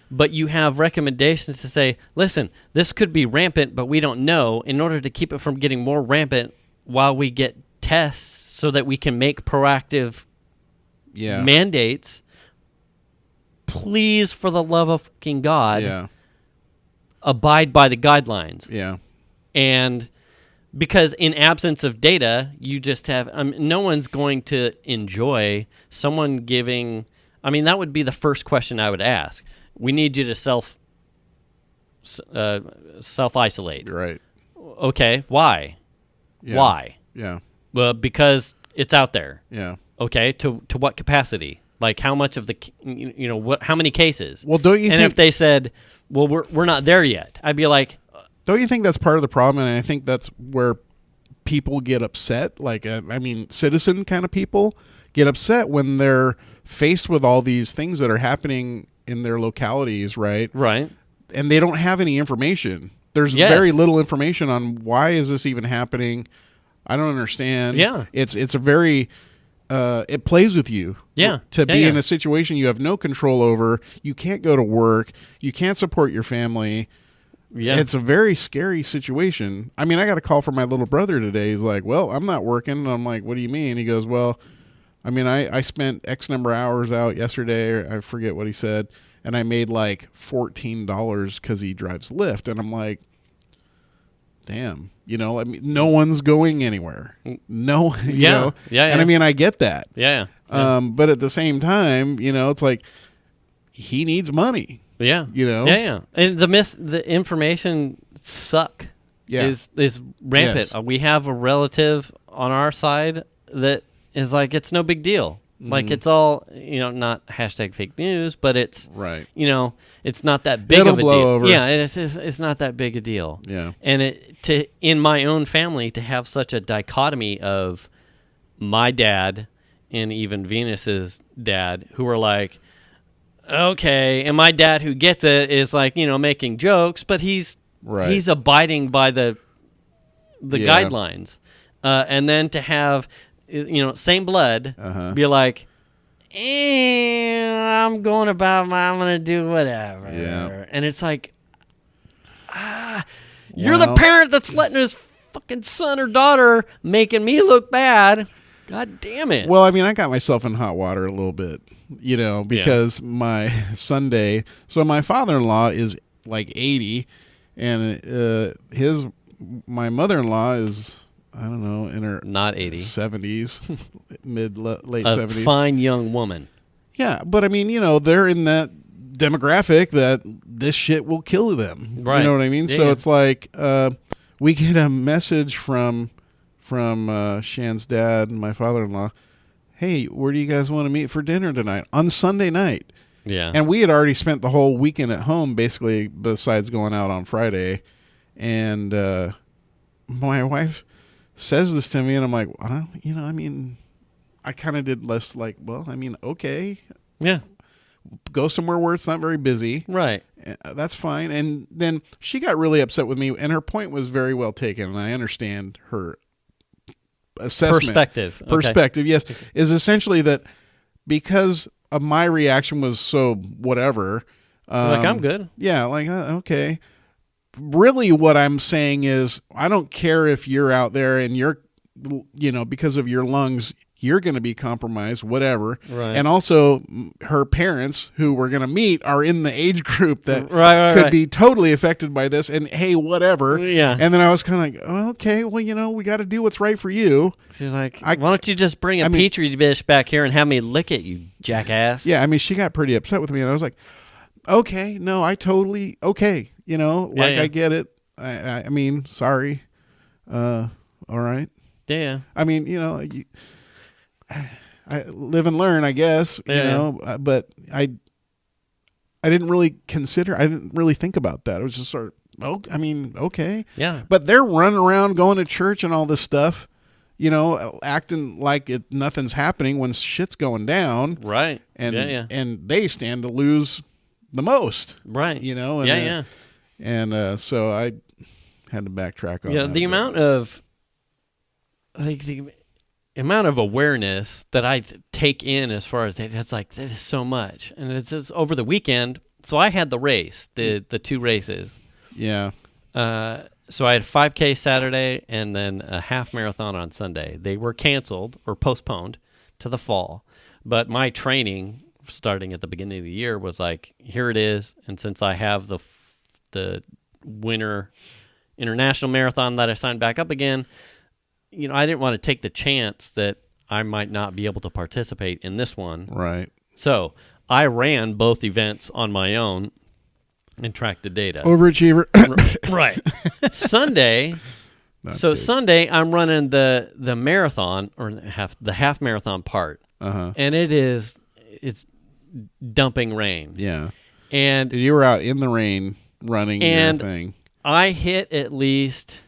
[SPEAKER 2] but you have recommendations to say, listen, this could be rampant, but we don't know. In order to keep it from getting more rampant while we get tests so that we can make proactive mandates, please, for the love of fucking God, abide by the guidelines.
[SPEAKER 4] Yeah.
[SPEAKER 2] And because in absence of data, you just have no one's going to enjoy someone giving. I mean, that would be the first question I would ask. We need you to self-isolate.
[SPEAKER 4] Right.
[SPEAKER 2] Okay. Why?
[SPEAKER 4] Yeah.
[SPEAKER 2] Why?
[SPEAKER 4] Yeah.
[SPEAKER 2] Well, because it's out there.
[SPEAKER 4] Yeah.
[SPEAKER 2] Okay. To what capacity? Like how much of the, how many cases?
[SPEAKER 4] Well, don't you think?
[SPEAKER 2] And if they said, well, we're not there yet, I'd be like,
[SPEAKER 4] don't you think that's part of the problem? And I think that's where people get upset. Like, citizen kind of people get upset when they're faced with all these things that are happening in their localities, right?
[SPEAKER 2] Right.
[SPEAKER 4] And they don't have any information. There's
[SPEAKER 2] Yes.
[SPEAKER 4] very little information on why is this even happening. I don't understand.
[SPEAKER 2] Yeah.
[SPEAKER 4] It's a very it plays with you.
[SPEAKER 2] Yeah.
[SPEAKER 4] To
[SPEAKER 2] Yeah,
[SPEAKER 4] be
[SPEAKER 2] yeah.
[SPEAKER 4] in a situation you have no control over. You can't go to work. You can't support your family.
[SPEAKER 2] Yeah.
[SPEAKER 4] It's a very scary situation. I mean, I got a call from my little brother today. He's like, well, I'm not working. And I'm like, what do you mean? He goes, well, I mean, I spent X number of hours out yesterday, or I forget what he said, and I made like $14 because he drives Lyft. And I'm like, damn, I mean, no one's going anywhere. No, you know?
[SPEAKER 2] Yeah.
[SPEAKER 4] And I mean, I get that.
[SPEAKER 2] Yeah.
[SPEAKER 4] But at the same time, it's like he needs money.
[SPEAKER 2] Yeah. Yeah. And the information suck.
[SPEAKER 4] Yeah.
[SPEAKER 2] Is rampant.
[SPEAKER 4] Yes.
[SPEAKER 2] We have a relative on our side that is like, it's no big deal. Like, it's all, not hashtag fake news, but it's,
[SPEAKER 4] Right.
[SPEAKER 2] It's not that big
[SPEAKER 4] It'll
[SPEAKER 2] of a
[SPEAKER 4] blow
[SPEAKER 2] deal.
[SPEAKER 4] over.
[SPEAKER 2] Yeah, it's not that big a deal.
[SPEAKER 4] Yeah.
[SPEAKER 2] And in my own family, to have such a dichotomy of my dad and even Venus's dad, who are like, okay, and my dad, who gets it, is like, making jokes, but he's abiding by the guidelines. And then to have, same blood, be like, I'm going I'm going to do whatever.
[SPEAKER 4] Yeah.
[SPEAKER 2] And it's like, you're the parent that's letting his fucking son or daughter making me look bad. God damn it.
[SPEAKER 4] Well, I mean, I got myself in hot water a little bit, because my Sunday, so my father-in-law is like 80, and my mother-in-law is, I don't know, in her
[SPEAKER 2] not 80
[SPEAKER 4] 70s, late
[SPEAKER 2] a
[SPEAKER 4] 70s.
[SPEAKER 2] Fine young woman.
[SPEAKER 4] Yeah, but I mean, they're in that demographic that this shit will kill them.
[SPEAKER 2] Right.
[SPEAKER 4] You know what I mean?
[SPEAKER 2] Yeah,
[SPEAKER 4] So
[SPEAKER 2] yeah.
[SPEAKER 4] it's like we get a message from Shan's dad and my father-in-law. Hey, where do you guys want to meet for dinner tonight? On Sunday night.
[SPEAKER 2] Yeah.
[SPEAKER 4] And we had already spent the whole weekend at home, basically, besides going out on Friday. And my wife says this to me, and I'm like, well, I mean, I kind of did less like, well, I mean, okay.
[SPEAKER 2] Yeah.
[SPEAKER 4] Go somewhere where it's not very busy.
[SPEAKER 2] Right.
[SPEAKER 4] That's fine. And then she got really upset with me, and her point was very well taken, and I understand her assessment. Perspective, yes, is essentially that because of my reaction was so whatever.
[SPEAKER 2] Like, I'm good.
[SPEAKER 4] Yeah, like, okay. Really what I'm saying is I don't care if you're out there and you're, because of your lungs, you're going to be compromised, whatever.
[SPEAKER 2] Right.
[SPEAKER 4] And also her parents who we're going to meet are in the age group that
[SPEAKER 2] Right.
[SPEAKER 4] be totally affected by this. And hey, whatever.
[SPEAKER 2] Yeah.
[SPEAKER 4] And then I was kind of like, oh, okay, well, we got to do what's right for you.
[SPEAKER 2] She's like, why don't you just bring a petri dish back here and have me lick it, you jackass?
[SPEAKER 4] Yeah, I mean, she got pretty upset with me, and I was like, okay, no, I totally, okay. I get it. I mean, sorry. All right.
[SPEAKER 2] Yeah.
[SPEAKER 4] I mean, I live and learn, I guess, but I didn't really think about that. It was just sort of, okay.
[SPEAKER 2] Yeah.
[SPEAKER 4] But they're running around going to church and all this stuff, acting like nothing's happening when shit's going down.
[SPEAKER 2] Right.
[SPEAKER 4] And they stand to lose the most.
[SPEAKER 2] Right.
[SPEAKER 4] And, And so I had to backtrack on that.
[SPEAKER 2] The amount of awareness that I take in as far as it's like, that is so much. And it's over the weekend. So I had the race, the two races.
[SPEAKER 4] Yeah.
[SPEAKER 2] So I had a 5K Saturday and then a half marathon on Sunday. They were canceled or postponed to the fall. But my training starting at the beginning of the year was like, here it is. And since I have the winter international marathon that I signed back up again, I didn't want to take the chance that I might not be able to participate in this one.
[SPEAKER 4] Right.
[SPEAKER 2] So I ran both events on my own and tracked the data.
[SPEAKER 4] Overachiever.
[SPEAKER 2] Right. Sunday. Sunday I'm running the marathon or the half marathon part. And it's dumping rain.
[SPEAKER 4] Yeah.
[SPEAKER 2] And
[SPEAKER 4] you were out in the rain running your thing.
[SPEAKER 2] I hit at least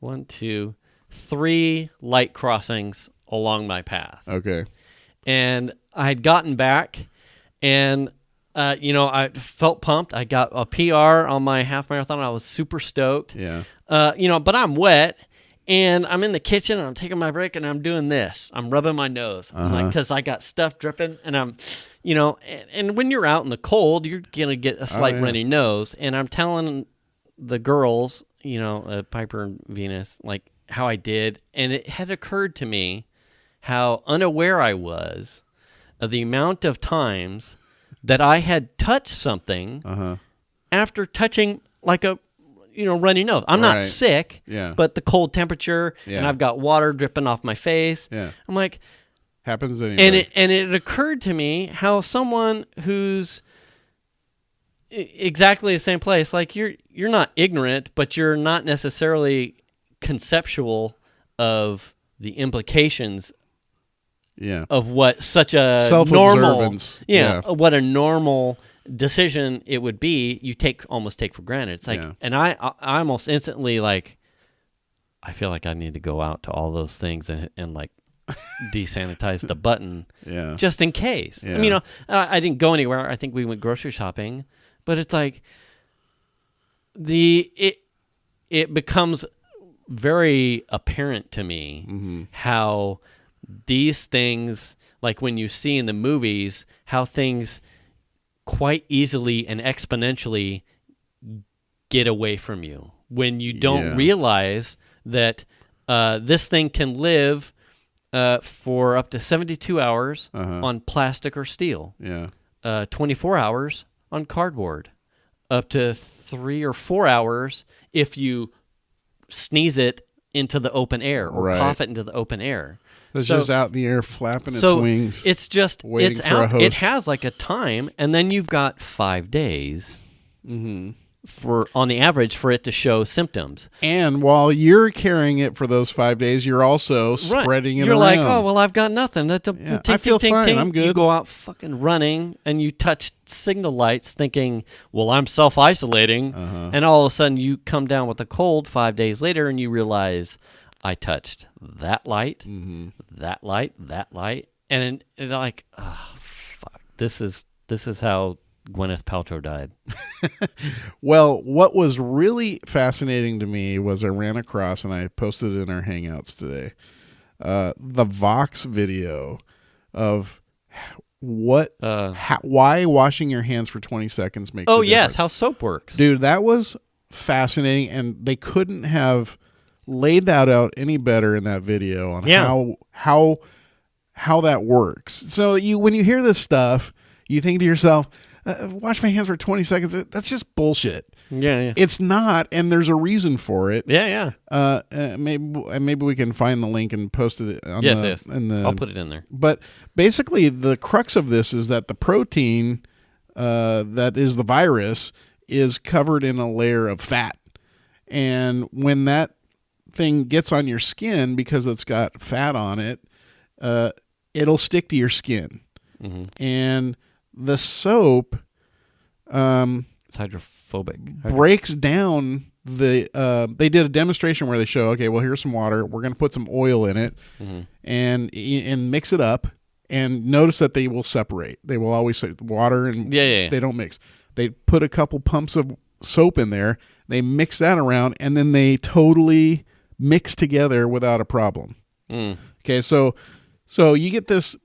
[SPEAKER 2] 1, 2, 3 light crossings along my path.
[SPEAKER 4] Okay.
[SPEAKER 2] And I had gotten back, and I felt pumped. I got a PR on my half marathon. I was super stoked.
[SPEAKER 4] Yeah.
[SPEAKER 2] But I'm wet, and I'm in the kitchen, and I'm taking my break, and I'm doing this. I'm rubbing my nose, because I got stuff dripping, and I'm, and when you're out in the cold, you're gonna get a slight runny nose. And I'm telling the girls, Piper and Venus, like how I did, and it had occurred to me how unaware I was of the amount of times that I had touched something after touching like a runny nose. I'm not sick, but the cold temperature, and I've got water dripping off my face.
[SPEAKER 4] Yeah.
[SPEAKER 2] I'm like,
[SPEAKER 4] happens anyway.
[SPEAKER 2] And it occurred to me how someone who's exactly the same place, like you're not ignorant, but you're not necessarily conceptual of the implications of what such a normal, what a normal decision it would be. You almost take for granted. It's like, and I almost instantly like, I feel like I need to go out to all those things and like desanitize the button, just in case.
[SPEAKER 4] Yeah.
[SPEAKER 2] I mean, I didn't go anywhere. I think we went grocery shopping, but it's like it becomes very apparent to me how these things, like when you see in the movies, how things quite easily and exponentially get away from you when you don't realize that this thing can live for up to 72 hours on plastic or steel, 24 hours on cardboard, up to 3 or 4 hours if you sneeze it into the open air or cough it into the open air.
[SPEAKER 4] It's just out in the air flapping its wings.
[SPEAKER 2] It's just, it's out. It has like a time, and then you've got 5 days on the average for it to show symptoms.
[SPEAKER 4] And while you're carrying it for those 5 days, you're also spreading it around.
[SPEAKER 2] You're like, oh, well, I've got nothing. That's
[SPEAKER 4] I feel fine. I'm good.
[SPEAKER 2] You go out fucking running, and you touch signal lights thinking, well, I'm self-isolating. And all of a sudden, you come down with a cold 5 days later, and you realize, I touched that light, that light, and it's like, oh, fuck. This is how Gwyneth Paltrow died.
[SPEAKER 4] Well, what was really fascinating to me was I ran across, and I posted it in our Hangouts today, the Vox video of why washing your hands for 20 seconds makes a difference.
[SPEAKER 2] How soap works.
[SPEAKER 4] Dude, that was fascinating, and they couldn't have laid that out any better in that video on how that works. So when you hear this stuff, you think to yourself, wash my hands for 20 seconds. That's just bullshit.
[SPEAKER 2] Yeah.
[SPEAKER 4] It's not, and there's a reason for it.
[SPEAKER 2] Yeah.
[SPEAKER 4] Maybe we can find the link and post it on
[SPEAKER 2] yes. I'll put it in there.
[SPEAKER 4] But basically, the crux of this is that the protein that is the virus is covered in a layer of fat. And when that thing gets on your skin, because it's got fat on it, it'll stick to your skin. And the soap
[SPEAKER 2] it's hydrophobic.
[SPEAKER 4] Breaks down they did a demonstration where they show, okay, well, here's some water, we're going to put some oil in it, and mix it up, and notice that they will separate. They will always say water and they don't mix. They put a couple pumps of soap in there, they mix that around, and then they totally mix together without a problem. Okay, so you get this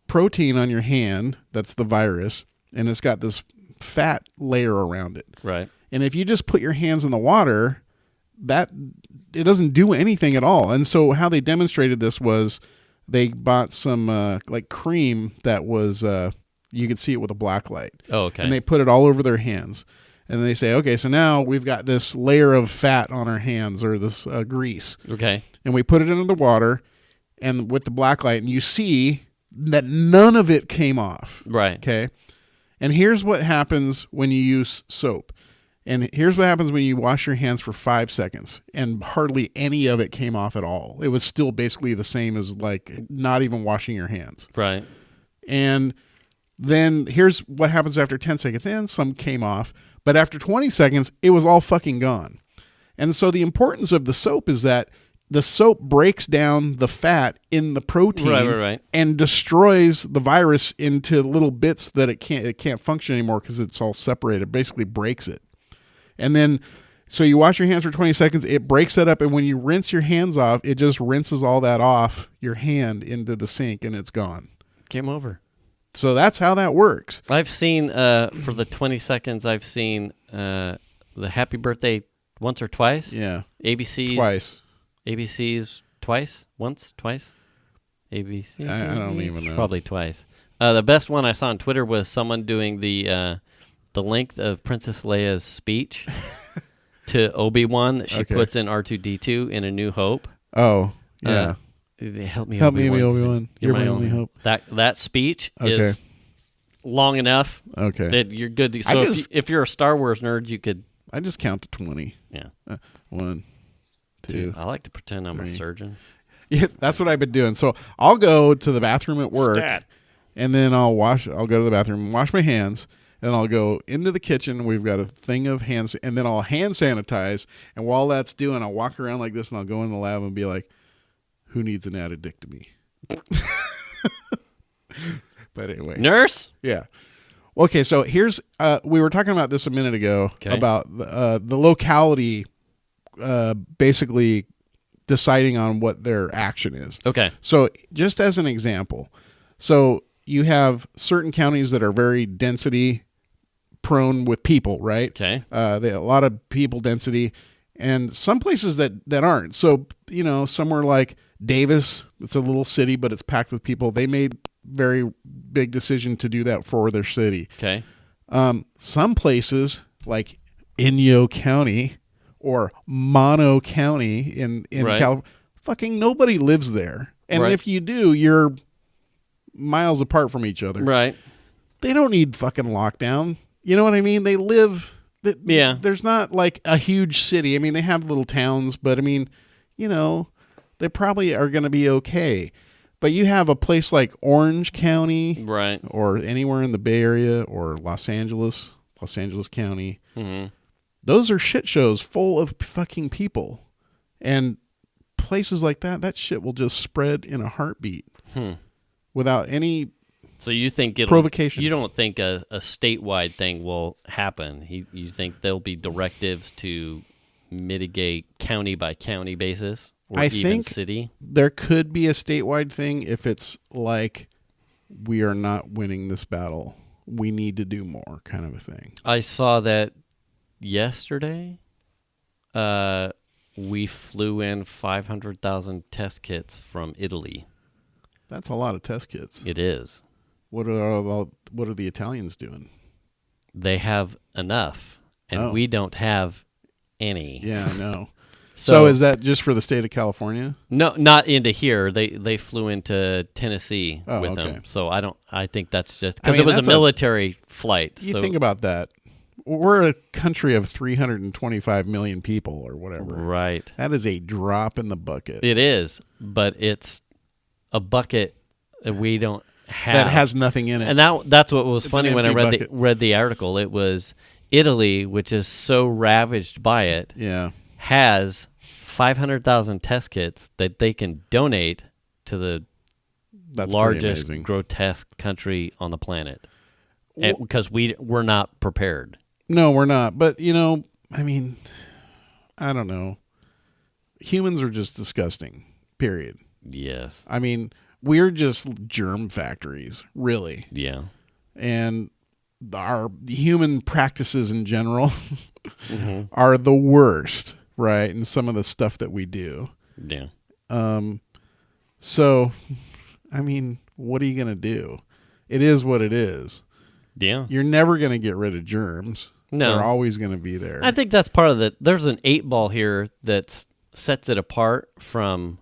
[SPEAKER 4] protein on your hand, that's the virus, and it's got this fat layer around it.
[SPEAKER 2] Right.
[SPEAKER 4] And if you just put your hands in the water, it doesn't do anything at all. And so how they demonstrated this was they bought some like cream that was you could see it with a black light.
[SPEAKER 2] Oh, okay.
[SPEAKER 4] And they put it all over their hands. And they say, okay, so now we've got this layer of fat on our hands, or this grease.
[SPEAKER 2] Okay.
[SPEAKER 4] And we put it into the water and with the black light, and you see that none of it came off.
[SPEAKER 2] Right.
[SPEAKER 4] Okay. And here's what happens when you use soap. And here's what happens when you wash your hands for 5 seconds, and hardly any of it came off at all. It was still basically the same as like not even washing your hands.
[SPEAKER 2] Right.
[SPEAKER 4] And then here's what happens after 10 seconds in. Some came off, but after 20 seconds, it was all fucking gone. And so the importance of the soap is that the soap breaks down the fat in the protein
[SPEAKER 2] Right.
[SPEAKER 4] and destroys the virus into little bits that it can't function anymore because it's all separated. Basically breaks it. And then, so you wash your hands for 20 seconds, it breaks that up, and when you rinse your hands off, it just rinses all that off your hand into the sink, and it's gone.
[SPEAKER 2] Game over.
[SPEAKER 4] So that's how that works.
[SPEAKER 2] I've seen, for the 20 seconds, I've seen the Happy Birthday once or twice.
[SPEAKER 4] Yeah.
[SPEAKER 2] ABC's.
[SPEAKER 4] Twice.
[SPEAKER 2] ABC's twice? Once? Twice? ABC?
[SPEAKER 4] I don't even know.
[SPEAKER 2] Probably twice. The best one I saw on Twitter was someone doing the length of Princess Leia's speech to Obi-Wan that she puts in R2-D2 in A New Hope.
[SPEAKER 4] Oh, yeah.
[SPEAKER 2] Help me,
[SPEAKER 4] Help
[SPEAKER 2] Obi-Wan.
[SPEAKER 4] me, Obi-Wan. You're my only hope.
[SPEAKER 2] That speech is long enough that you're good. So if you're a Star Wars nerd, you could...
[SPEAKER 4] I just count to 20.
[SPEAKER 2] Yeah.
[SPEAKER 4] 1, 2.
[SPEAKER 2] Dude, I like to pretend I'm a surgeon.
[SPEAKER 4] Yeah, that's what I've been doing. So I'll go to the bathroom at work, and then I'll go to the bathroom and wash my hands, and I'll go into the kitchen. We've got a thing of hands, and then I'll hand sanitize. And while that's doing, I'll walk around like this, and I'll go in the lab and be like, "Who needs an addictomy?" But anyway,
[SPEAKER 2] nurse.
[SPEAKER 4] Yeah. Okay, so here's we were talking about this a minute ago about the locality basically deciding on what their action is.
[SPEAKER 2] Okay.
[SPEAKER 4] So just as an example, so you have certain counties that are very density prone with people, right?
[SPEAKER 2] Okay.
[SPEAKER 4] They a lot of people density, and some places that aren't. So, somewhere like Davis, it's a little city, but it's packed with people. They made very big decision to do that for their city.
[SPEAKER 2] Okay.
[SPEAKER 4] Some places like Inyo County or Mono County in California, fucking nobody lives there. And if you do, you're miles apart from each other.
[SPEAKER 2] Right.
[SPEAKER 4] They don't need fucking lockdown. You know what I mean? They live...
[SPEAKER 2] Yeah.
[SPEAKER 4] There's not like a huge city. I mean, they have little towns, but I mean, they probably are going to be okay. But you have a place like Orange County,
[SPEAKER 2] right,
[SPEAKER 4] or anywhere in the Bay Area, or Los Angeles County.
[SPEAKER 2] Mm-hmm.
[SPEAKER 4] Those are shit shows full of fucking people, and places like that shit will just spread in a heartbeat without any.
[SPEAKER 2] So you think
[SPEAKER 4] provocation?
[SPEAKER 2] You don't think a statewide thing will happen? You think there'll be directives to mitigate county by county basis? Or even
[SPEAKER 4] think
[SPEAKER 2] city?
[SPEAKER 4] There could be a statewide thing if it's like, we are not winning this battle, we need to do more, kind of a thing.
[SPEAKER 2] I saw that yesterday. We flew in 500,000 test kits from Italy.
[SPEAKER 4] That's a lot of test kits.
[SPEAKER 2] It is.
[SPEAKER 4] What are the Italians doing?
[SPEAKER 2] They have enough, and we don't have any.
[SPEAKER 4] Yeah, I know. So is that just for the state of California?
[SPEAKER 2] No, not into here. They flew into Tennessee with them. So I think that's just because it was a military flight.
[SPEAKER 4] You think about that. We're a country of 325 million people or whatever.
[SPEAKER 2] Right.
[SPEAKER 4] That is a drop in the bucket.
[SPEAKER 2] It is, but it's a bucket that we don't have.
[SPEAKER 4] That has nothing in it.
[SPEAKER 2] And that's what was funny when I read the article. It was Italy, which is so ravaged by it, has 500,000 test kits that they can donate to the largest grotesque country on the planet. Because we're not prepared.
[SPEAKER 4] No, we're not. But, I mean, I don't know. Humans are just disgusting, period.
[SPEAKER 2] Yes.
[SPEAKER 4] I mean, we're just germ factories, really.
[SPEAKER 2] Yeah.
[SPEAKER 4] And our human practices in general are the worst, right? And some of the stuff that we do.
[SPEAKER 2] Yeah.
[SPEAKER 4] So, I mean, what are you going to do? It is what it is.
[SPEAKER 2] Yeah.
[SPEAKER 4] You're never going to get rid of germs.
[SPEAKER 2] No.
[SPEAKER 4] They're always going to be there.
[SPEAKER 2] I think that's part of it. There's an 8-ball here that sets it apart from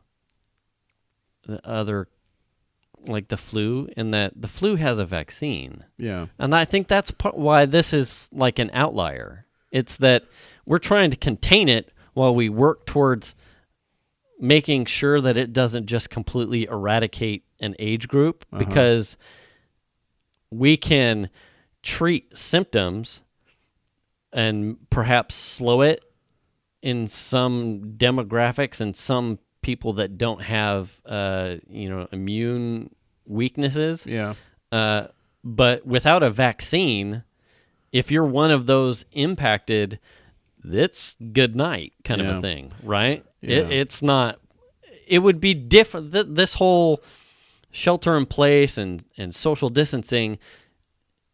[SPEAKER 2] the other, like the flu, in that the flu has a vaccine.
[SPEAKER 4] Yeah.
[SPEAKER 2] And I think that's why this is like an outlier. It's that we're trying to contain it while we work towards making sure that it doesn't just completely eradicate an age group, because we can treat symptoms and perhaps slow it in some demographics and some people that don't have, immune weaknesses.
[SPEAKER 4] Yeah.
[SPEAKER 2] But without a vaccine, if you're one of those impacted, it's good night kind of a thing, right?
[SPEAKER 4] Yeah.
[SPEAKER 2] It's not. It would be different. This whole shelter in place and social distancing,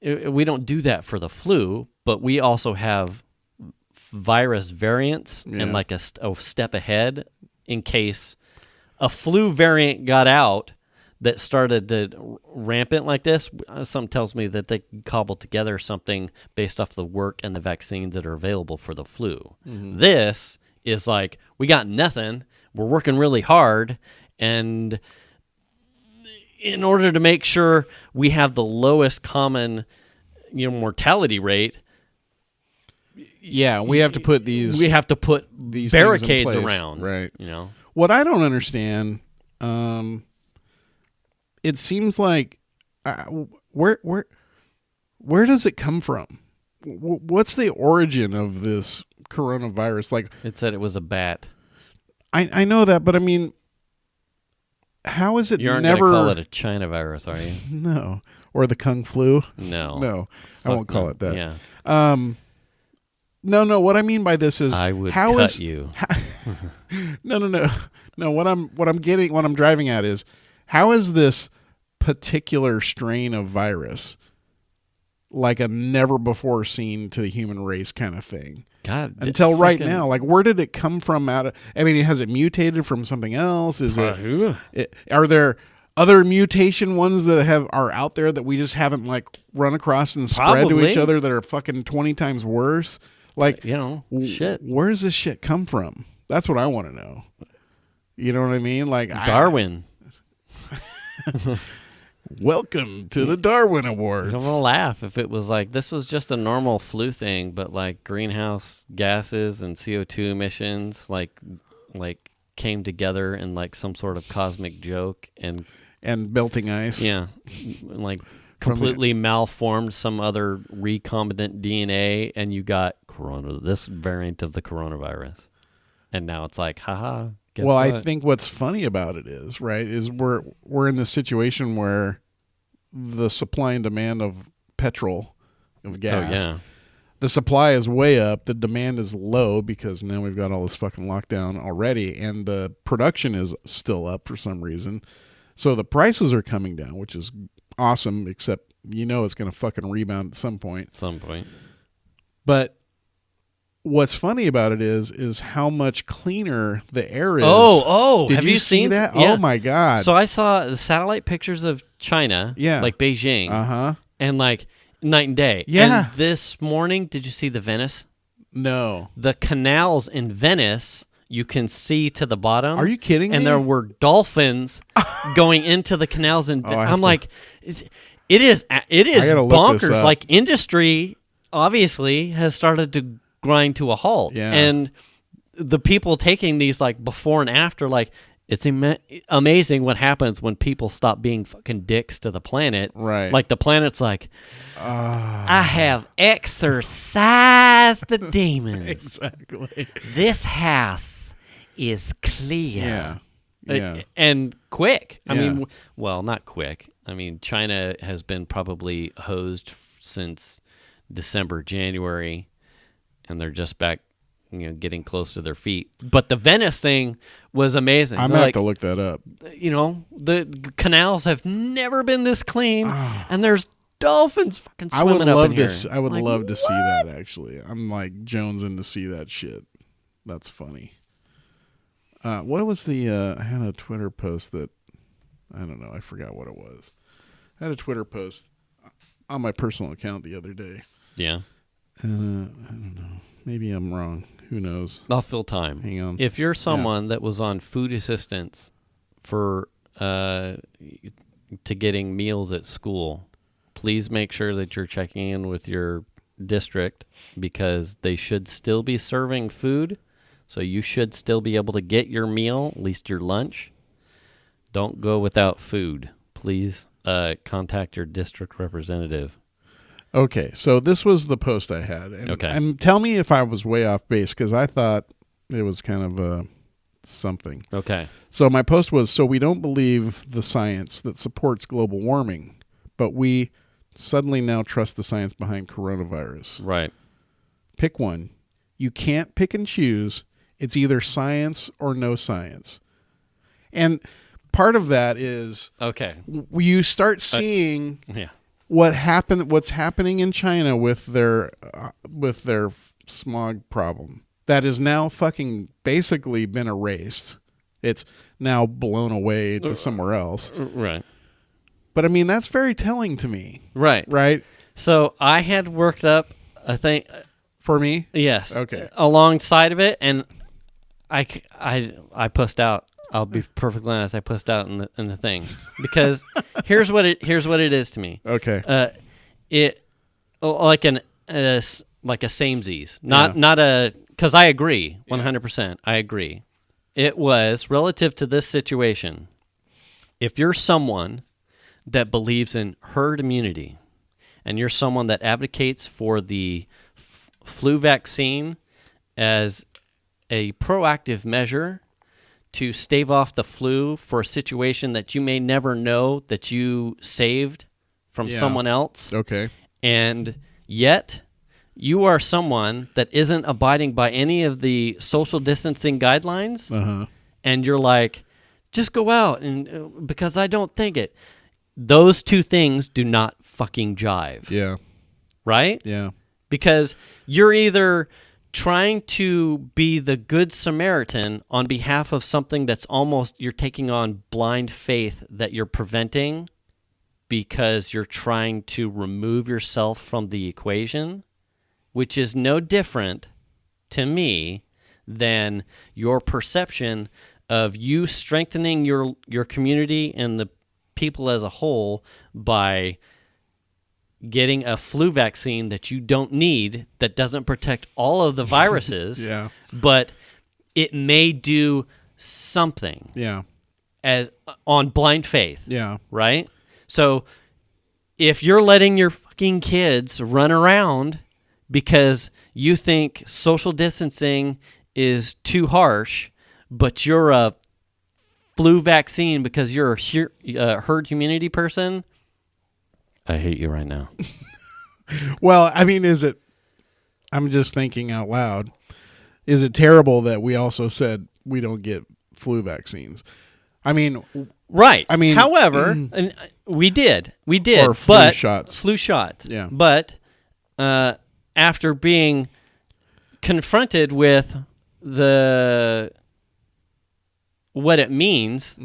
[SPEAKER 2] we don't do that for the flu, but we also have virus variants and like a step ahead in case a flu variant got out that started to rampant like this. Something tells me that they can cobble together something based off the work and the vaccines that are available for the flu. Mm-hmm. This is like, we got nothing. We're working really hard, and in order to make sure we have the lowest common, mortality rate,
[SPEAKER 4] we have to put these.
[SPEAKER 2] We have to put
[SPEAKER 4] these
[SPEAKER 2] barricades
[SPEAKER 4] things in place,
[SPEAKER 2] around,
[SPEAKER 4] right?
[SPEAKER 2] What
[SPEAKER 4] I don't understand. It seems like where does it come from? What's the origin of this coronavirus? Like,
[SPEAKER 2] it said it was a bat.
[SPEAKER 4] I know that, but I mean, how is it
[SPEAKER 2] You aren't
[SPEAKER 4] never
[SPEAKER 2] going to call it a China virus, are you?
[SPEAKER 4] No, or the Kung flu?
[SPEAKER 2] No,
[SPEAKER 4] I won't call it that.
[SPEAKER 2] Yeah.
[SPEAKER 4] No. What I mean by this is,
[SPEAKER 2] I would
[SPEAKER 4] how
[SPEAKER 2] cut
[SPEAKER 4] is,
[SPEAKER 2] you.
[SPEAKER 4] No. What I'm driving at is, how is this particular strain of virus like a never before seen to the human race kind of thing?
[SPEAKER 2] God,
[SPEAKER 4] until right now, like, where did it come from? Has it mutated from something else? Are there other mutation ones that are out there that we just haven't like run across and spread to each other that are fucking 20 times worse? Like,
[SPEAKER 2] shit.
[SPEAKER 4] Where does this shit come from? That's what I want to know. You know what I mean? Like,
[SPEAKER 2] Darwin.
[SPEAKER 4] Welcome to the Darwin Awards.
[SPEAKER 2] I'm gonna laugh if it was like this was just a normal flu thing, but like greenhouse gases and CO2 emissions like came together in like some sort of cosmic joke and
[SPEAKER 4] melting ice.
[SPEAKER 2] Yeah, like completely malformed some other recombinant DNA, and you got this variant of the coronavirus, and now it's like, haha.
[SPEAKER 4] Well, I think what's funny about it is we're in this situation where the supply and demand of petrol, of gas, the supply is way up, the demand is low because now we've got all this fucking lockdown already, and the production is still up for some reason. So the prices are coming down, which is awesome, except it's going to fucking rebound at some point. But what's funny about it is how much cleaner the air is.
[SPEAKER 2] Did you
[SPEAKER 4] see that?
[SPEAKER 2] Yeah.
[SPEAKER 4] Oh my God.
[SPEAKER 2] So I saw the satellite pictures of China, like Beijing, and like night and day.
[SPEAKER 4] Yeah.
[SPEAKER 2] And this morning, did you see the Venice?
[SPEAKER 4] No.
[SPEAKER 2] The canals in Venice, you can see to the bottom.
[SPEAKER 4] Are you kidding me?
[SPEAKER 2] And there were dolphins going into the canals, and I'm like, it is bonkers. Like, industry obviously has started to grind to a halt, and the people taking these like before and after, like, it's amazing what happens when people stop being fucking dicks to the planet.
[SPEAKER 4] Right.
[SPEAKER 2] Like, the planet's like, I have exorcised the demons.
[SPEAKER 4] Exactly.
[SPEAKER 2] This house is clear.
[SPEAKER 4] Yeah.
[SPEAKER 2] And quick. I mean, well, not quick. I mean, China has been probably hosed since December, January, and they're just back, getting close to their feet. But the Venice thing was amazing.
[SPEAKER 4] I'm going to have to look that up.
[SPEAKER 2] The canals have never been this clean, and there's dolphins fucking swimming up in here.
[SPEAKER 4] I would love to see that, actually. I'm like jonesing to see that shit. That's funny. What was I had a Twitter post that, I don't know, I forgot what it was. I had a Twitter post on my personal account the other day.
[SPEAKER 2] Yeah.
[SPEAKER 4] And I don't know. Maybe I'm wrong. Who knows?
[SPEAKER 2] I'll fill time.
[SPEAKER 4] Hang on.
[SPEAKER 2] If you're someone that was on food assistance for to getting meals at school, please make sure that you're checking in with your district, because they should still be serving food. So you should still be able to get your meal, at least your lunch. Don't go without food. Please contact your district representative.
[SPEAKER 4] Okay, so this was the post I had. And tell me if I was way off base, because I thought it was kind of something.
[SPEAKER 2] Okay.
[SPEAKER 4] So my post was, so we don't believe the science that supports global warming, but we suddenly now trust the science behind coronavirus.
[SPEAKER 2] Right.
[SPEAKER 4] Pick one. You can't pick and choose. It's either science or no science. And part of that is
[SPEAKER 2] Okay.
[SPEAKER 4] you start seeing
[SPEAKER 2] Yeah.
[SPEAKER 4] what's happening in China with their smog problem. That is now fucking basically been erased. It's now blown away to somewhere else.
[SPEAKER 2] Right.
[SPEAKER 4] But I mean, that's very telling to me.
[SPEAKER 2] Right.
[SPEAKER 4] Right?
[SPEAKER 2] So I had worked up, I think,
[SPEAKER 4] For me?
[SPEAKER 2] yes.
[SPEAKER 4] Okay.
[SPEAKER 2] Alongside of it, and I pussed out. I'll be perfectly honest. I pussed out in the thing because here's what it is to me.
[SPEAKER 4] Okay.
[SPEAKER 2] It like a samesies, not a, because I agree 100%. I agree. It was relative to this situation. If you're someone that believes in herd immunity, and you're someone that advocates for the flu vaccine as a proactive measure to stave off the flu for a situation that you may never know that you saved from someone else,
[SPEAKER 4] Okay.
[SPEAKER 2] and yet you are someone that isn't abiding by any of the social distancing guidelines, and you're like, just go out and because I don't think it. Those two things do not fucking jive.
[SPEAKER 4] Yeah.
[SPEAKER 2] Right?
[SPEAKER 4] Yeah.
[SPEAKER 2] Because you're either trying to be the good Samaritan on behalf of something that's almost, you're taking on blind faith that you're preventing because you're trying to remove yourself from the equation, which is no different to me than your perception of you strengthening your community and the people as a whole by getting a flu vaccine that you don't need, that doesn't protect all of the viruses, but it may do something.
[SPEAKER 4] Yeah.
[SPEAKER 2] As on blind faith.
[SPEAKER 4] Yeah.
[SPEAKER 2] Right? So if you're letting your fucking kids run around because you think social distancing is too harsh, but you're a flu vaccine because you're a herd immunity person, I hate you right now.
[SPEAKER 4] Well, I mean, I'm just thinking out loud, is it terrible that we also said we don't get flu vaccines? I mean,
[SPEAKER 2] right.
[SPEAKER 4] I mean,
[SPEAKER 2] however, and we did,
[SPEAKER 4] or flu shots.
[SPEAKER 2] Flu shots.
[SPEAKER 4] Yeah.
[SPEAKER 2] But after being confronted with what it means,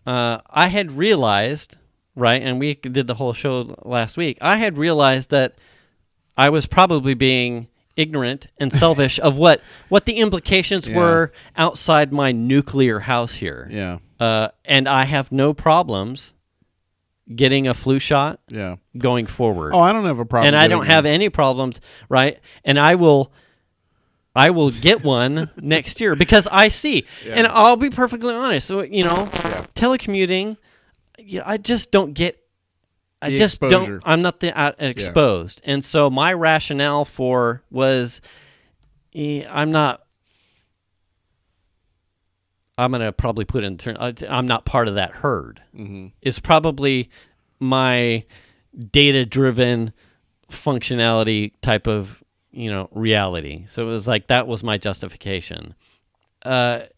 [SPEAKER 2] I had realized, right, and we did the whole show last week, I had realized that I was probably being ignorant and selfish of what the implications were outside my nuclear house here.
[SPEAKER 4] Yeah.
[SPEAKER 2] And I have no problems getting a flu shot going forward.
[SPEAKER 4] Oh, I don't have a problem.
[SPEAKER 2] And I don't have any problems, right? And I will get one next year because I see. Yeah. And I'll be perfectly honest. So, telecommuting, I just don't get. I just
[SPEAKER 4] exposure.
[SPEAKER 2] don't. I'm not exposed, and so my rationale was, I'm not. I'm gonna probably put in turn. I'm not part of that herd. It's probably my data-driven functionality type of reality. So it was like that was my justification. That's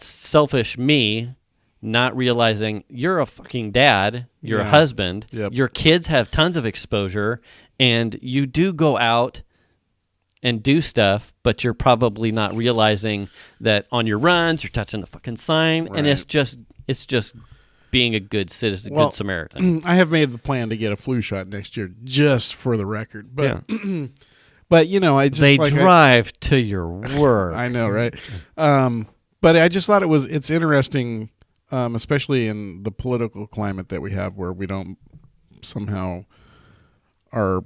[SPEAKER 2] selfish me. Not realizing you're a fucking dad, you're a husband, your kids have tons of exposure, and you do go out and do stuff, but you're probably not realizing that on your runs you're touching the fucking sign, and it's just being a good citizen, good Samaritan.
[SPEAKER 4] I have made the plan to get a flu shot next year, just for the record. But but I just
[SPEAKER 2] drive to your work.
[SPEAKER 4] I know, right? But I just thought it's interesting. Especially in the political climate that we have, where we don't somehow, our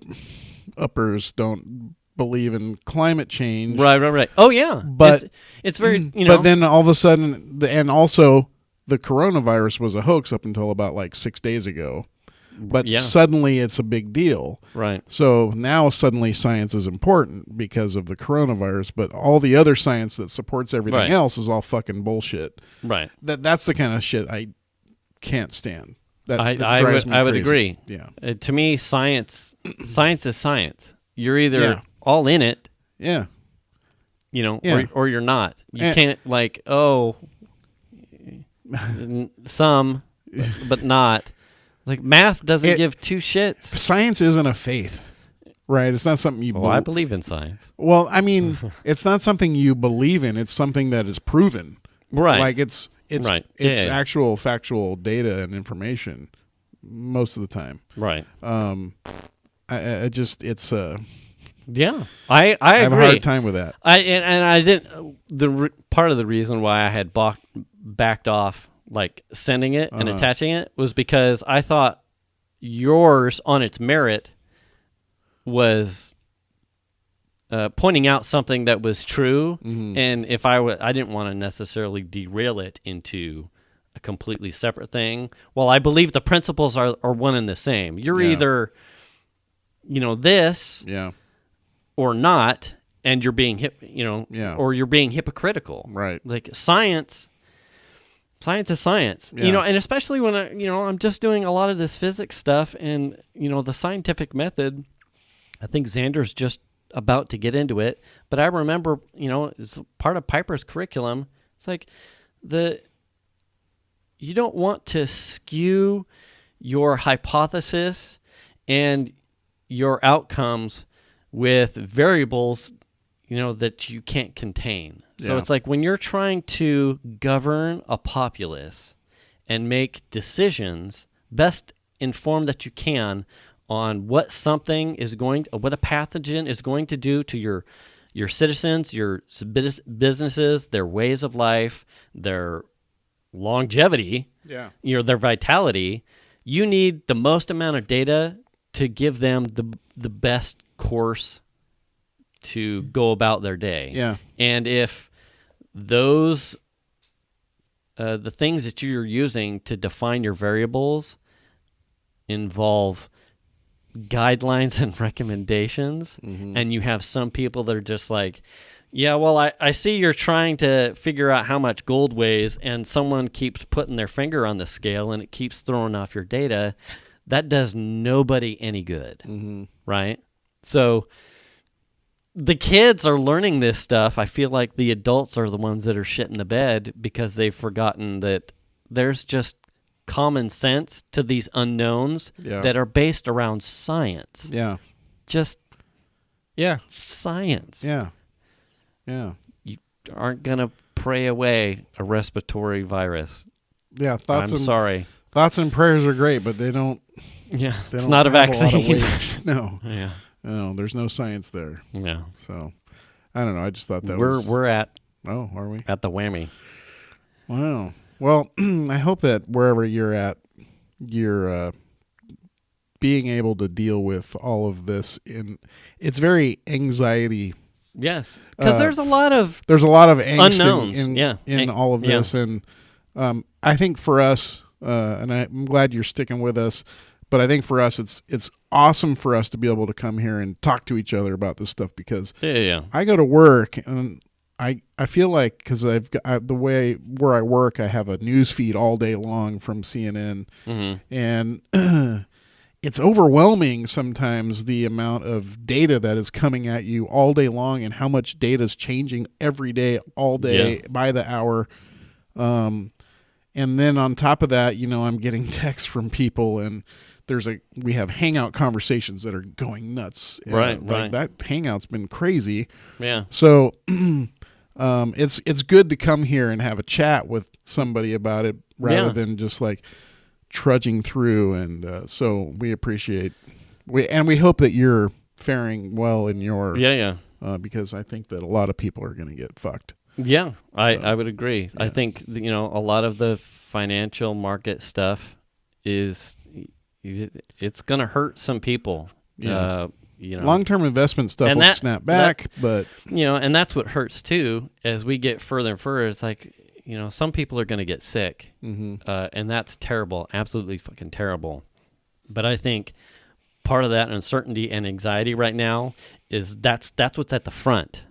[SPEAKER 4] uppers don't believe in climate change.
[SPEAKER 2] Right. Oh yeah,
[SPEAKER 4] but
[SPEAKER 2] it's very
[SPEAKER 4] But then all of a sudden, and also the coronavirus was a hoax up until about 6 days ago. but
[SPEAKER 2] Yeah.
[SPEAKER 4] suddenly it's a big deal.
[SPEAKER 2] Right.
[SPEAKER 4] So now suddenly science is important because of the coronavirus, but all the other science that supports everything
[SPEAKER 2] Right.
[SPEAKER 4] else is all fucking bullshit.
[SPEAKER 2] Right.
[SPEAKER 4] That's the kind of shit I can't stand. That
[SPEAKER 2] I
[SPEAKER 4] drives
[SPEAKER 2] would
[SPEAKER 4] me
[SPEAKER 2] I would
[SPEAKER 4] crazy.
[SPEAKER 2] agree.
[SPEAKER 4] Yeah.
[SPEAKER 2] To me, science is science. You're either
[SPEAKER 4] Yeah.
[SPEAKER 2] all in it,
[SPEAKER 4] Yeah.
[SPEAKER 2] or you're not. You
[SPEAKER 4] And-
[SPEAKER 2] can't some, but not. Like math doesn't give two shits.
[SPEAKER 4] Science isn't a faith, right? It's not something you
[SPEAKER 2] Well, I believe in science.
[SPEAKER 4] Well, I mean, it's not something you believe in. It's something that is proven.
[SPEAKER 2] Right.
[SPEAKER 4] Like it's
[SPEAKER 2] Right.
[SPEAKER 4] it's
[SPEAKER 2] Yeah.
[SPEAKER 4] actual factual data and information most of the time.
[SPEAKER 2] Right.
[SPEAKER 4] I just it's
[SPEAKER 2] Yeah. I agree.
[SPEAKER 4] I have a hard time with that.
[SPEAKER 2] I didn't. Part of the reason why I had backed off, like sending it and attaching it, was because I thought yours on its merit was pointing out something that was true, and if I didn't want to necessarily derail it into a completely separate thing. Well, I believe the principles are one and the same. You're either, this
[SPEAKER 4] Yeah.
[SPEAKER 2] or not, and you're being or you're being hypocritical.
[SPEAKER 4] Right.
[SPEAKER 2] Like science is science.
[SPEAKER 4] Yeah.
[SPEAKER 2] And especially when I'm just doing a lot of this physics stuff, and the scientific method. I think Xander's just about to get into it, but I remember, it's part of Piper's curriculum. It's like you don't want to skew your hypothesis and your outcomes with variables, that you can't contain. So
[SPEAKER 4] Yeah.
[SPEAKER 2] it's like when you're trying to govern a populace and make decisions best informed that you can on what what a pathogen is going to do to your citizens, your businesses, their ways of life, their longevity, their vitality, you need the most amount of data to give them the best course to go about their day.
[SPEAKER 4] Yeah.
[SPEAKER 2] And if those the things that you're using to define your variables involve guidelines and recommendations, and you have some people that are just like, yeah, well, I see you're trying to figure out how much gold weighs, and someone keeps putting their finger on the scale and it keeps throwing off your data. That does nobody any good, right? So the kids are learning this stuff. I feel like the adults are the ones that are shitting the bed because they've forgotten that there's just common sense to these unknowns that are based around science.
[SPEAKER 4] Yeah.
[SPEAKER 2] Just
[SPEAKER 4] Yeah.
[SPEAKER 2] science.
[SPEAKER 4] Yeah. Yeah.
[SPEAKER 2] You aren't going to pray away a respiratory virus.
[SPEAKER 4] Yeah.
[SPEAKER 2] Sorry.
[SPEAKER 4] Thoughts and prayers are great, but they don't.
[SPEAKER 2] Yeah.
[SPEAKER 4] They
[SPEAKER 2] It's
[SPEAKER 4] don't
[SPEAKER 2] not a
[SPEAKER 4] have lot of
[SPEAKER 2] vaccine.
[SPEAKER 4] weight. No.
[SPEAKER 2] Yeah.
[SPEAKER 4] No. There's no science there.
[SPEAKER 2] Yeah.
[SPEAKER 4] So I don't know. I just thought that
[SPEAKER 2] We're at
[SPEAKER 4] are we?
[SPEAKER 2] the whammy.
[SPEAKER 4] Wow. Well, I hope that wherever you're at, you're being able to deal with all of this. It's very anxiety.
[SPEAKER 2] Yes. Because there's a lot of
[SPEAKER 4] There's a lot of angst
[SPEAKER 2] unknowns.
[SPEAKER 4] in all of this, and I think for us, and I'm glad you're sticking with us. But I think for us, it's awesome for us to be able to come here and talk to each other about this stuff, because
[SPEAKER 2] I
[SPEAKER 4] go to work and I feel like, because the way where I work, I have a news feed all day long from CNN, and it's overwhelming sometimes the amount of data that is coming at you all day long, and how much data is changing every day, all day, by the hour. And then on top of that, I'm getting texts from people, and we have hangout conversations that are going nuts.
[SPEAKER 2] Right.
[SPEAKER 4] That hangout's been crazy.
[SPEAKER 2] Yeah.
[SPEAKER 4] So it's good to come here and have a chat with somebody about it, rather than just like trudging through. And so we appreciate we hope that you're faring well in your because I think that a lot of people are going to get fucked.
[SPEAKER 2] Yeah, I would agree. Yeah. I think a lot of the financial market stuff it's going to hurt some people.
[SPEAKER 4] Yeah. Long-term investment stuff will snap back, but
[SPEAKER 2] and that's what hurts too. As we get further and further, it's like some people are going to get sick, and that's terrible, absolutely fucking terrible. But I think part of that uncertainty and anxiety right now is that's what's at the front.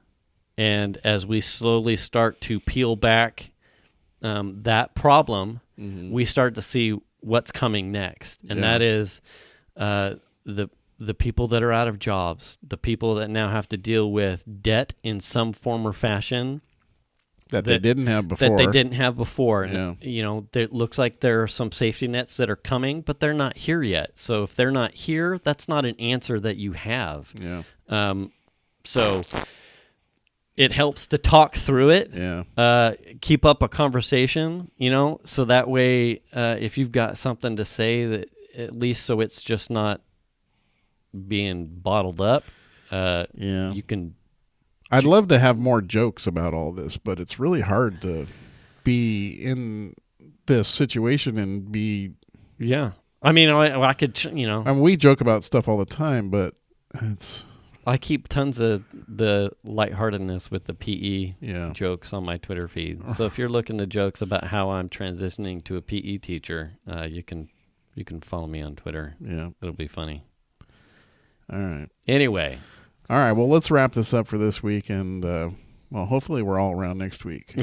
[SPEAKER 2] And as we slowly start to peel back that problem, we start to see what's coming next. And that is the people that are out of jobs, the people that now have to deal with debt in some form or fashion.
[SPEAKER 4] That they didn't have before.
[SPEAKER 2] That they didn't have before.
[SPEAKER 4] Yeah.
[SPEAKER 2] And, it looks like there are some safety nets that are coming, but they're not here yet. So if they're not here, that's not an answer that you have.
[SPEAKER 4] Yeah.
[SPEAKER 2] So it helps to talk through it.
[SPEAKER 4] Yeah.
[SPEAKER 2] Keep up a conversation, so that way if you've got something to say, that at least so it's just not being bottled up, you can...
[SPEAKER 4] I'd love to have more jokes about all this, but it's really hard to be in this situation and be...
[SPEAKER 2] Yeah. I mean, I could,
[SPEAKER 4] I mean, we joke about stuff all the time, but it's...
[SPEAKER 2] I keep tons of the lightheartedness with the PE jokes on my Twitter feed. So if you're looking to jokes about how I'm transitioning to a PE teacher, you can follow me on Twitter.
[SPEAKER 4] Yeah.
[SPEAKER 2] It'll be funny.
[SPEAKER 4] All right.
[SPEAKER 2] Anyway.
[SPEAKER 4] All right. Well, let's wrap this up for this week, and hopefully we're all around next week.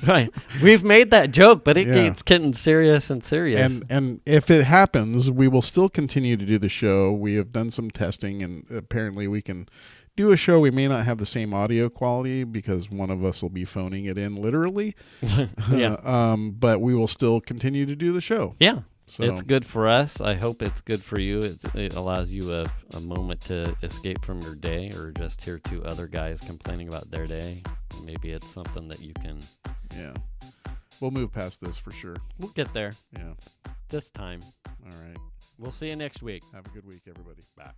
[SPEAKER 2] Right. We've made that joke, but it gets getting serious and serious.
[SPEAKER 4] And if it happens, we will still continue to do the show. We have done some testing, and apparently we can do a show. We may not have the same audio quality because one of us will be phoning it in literally. But we will still continue to do the show.
[SPEAKER 2] Yeah.
[SPEAKER 4] So.
[SPEAKER 2] It's good for us. I hope it's good for you. It allows you a moment to escape from your day, or just hear two other guys complaining about their day. Maybe it's something that you can...
[SPEAKER 4] Yeah. We'll move past this for sure.
[SPEAKER 2] We'll get there.
[SPEAKER 4] Yeah.
[SPEAKER 2] This time.
[SPEAKER 4] All right.
[SPEAKER 2] We'll see you next week.
[SPEAKER 4] Have a good week, everybody.
[SPEAKER 2] Bye.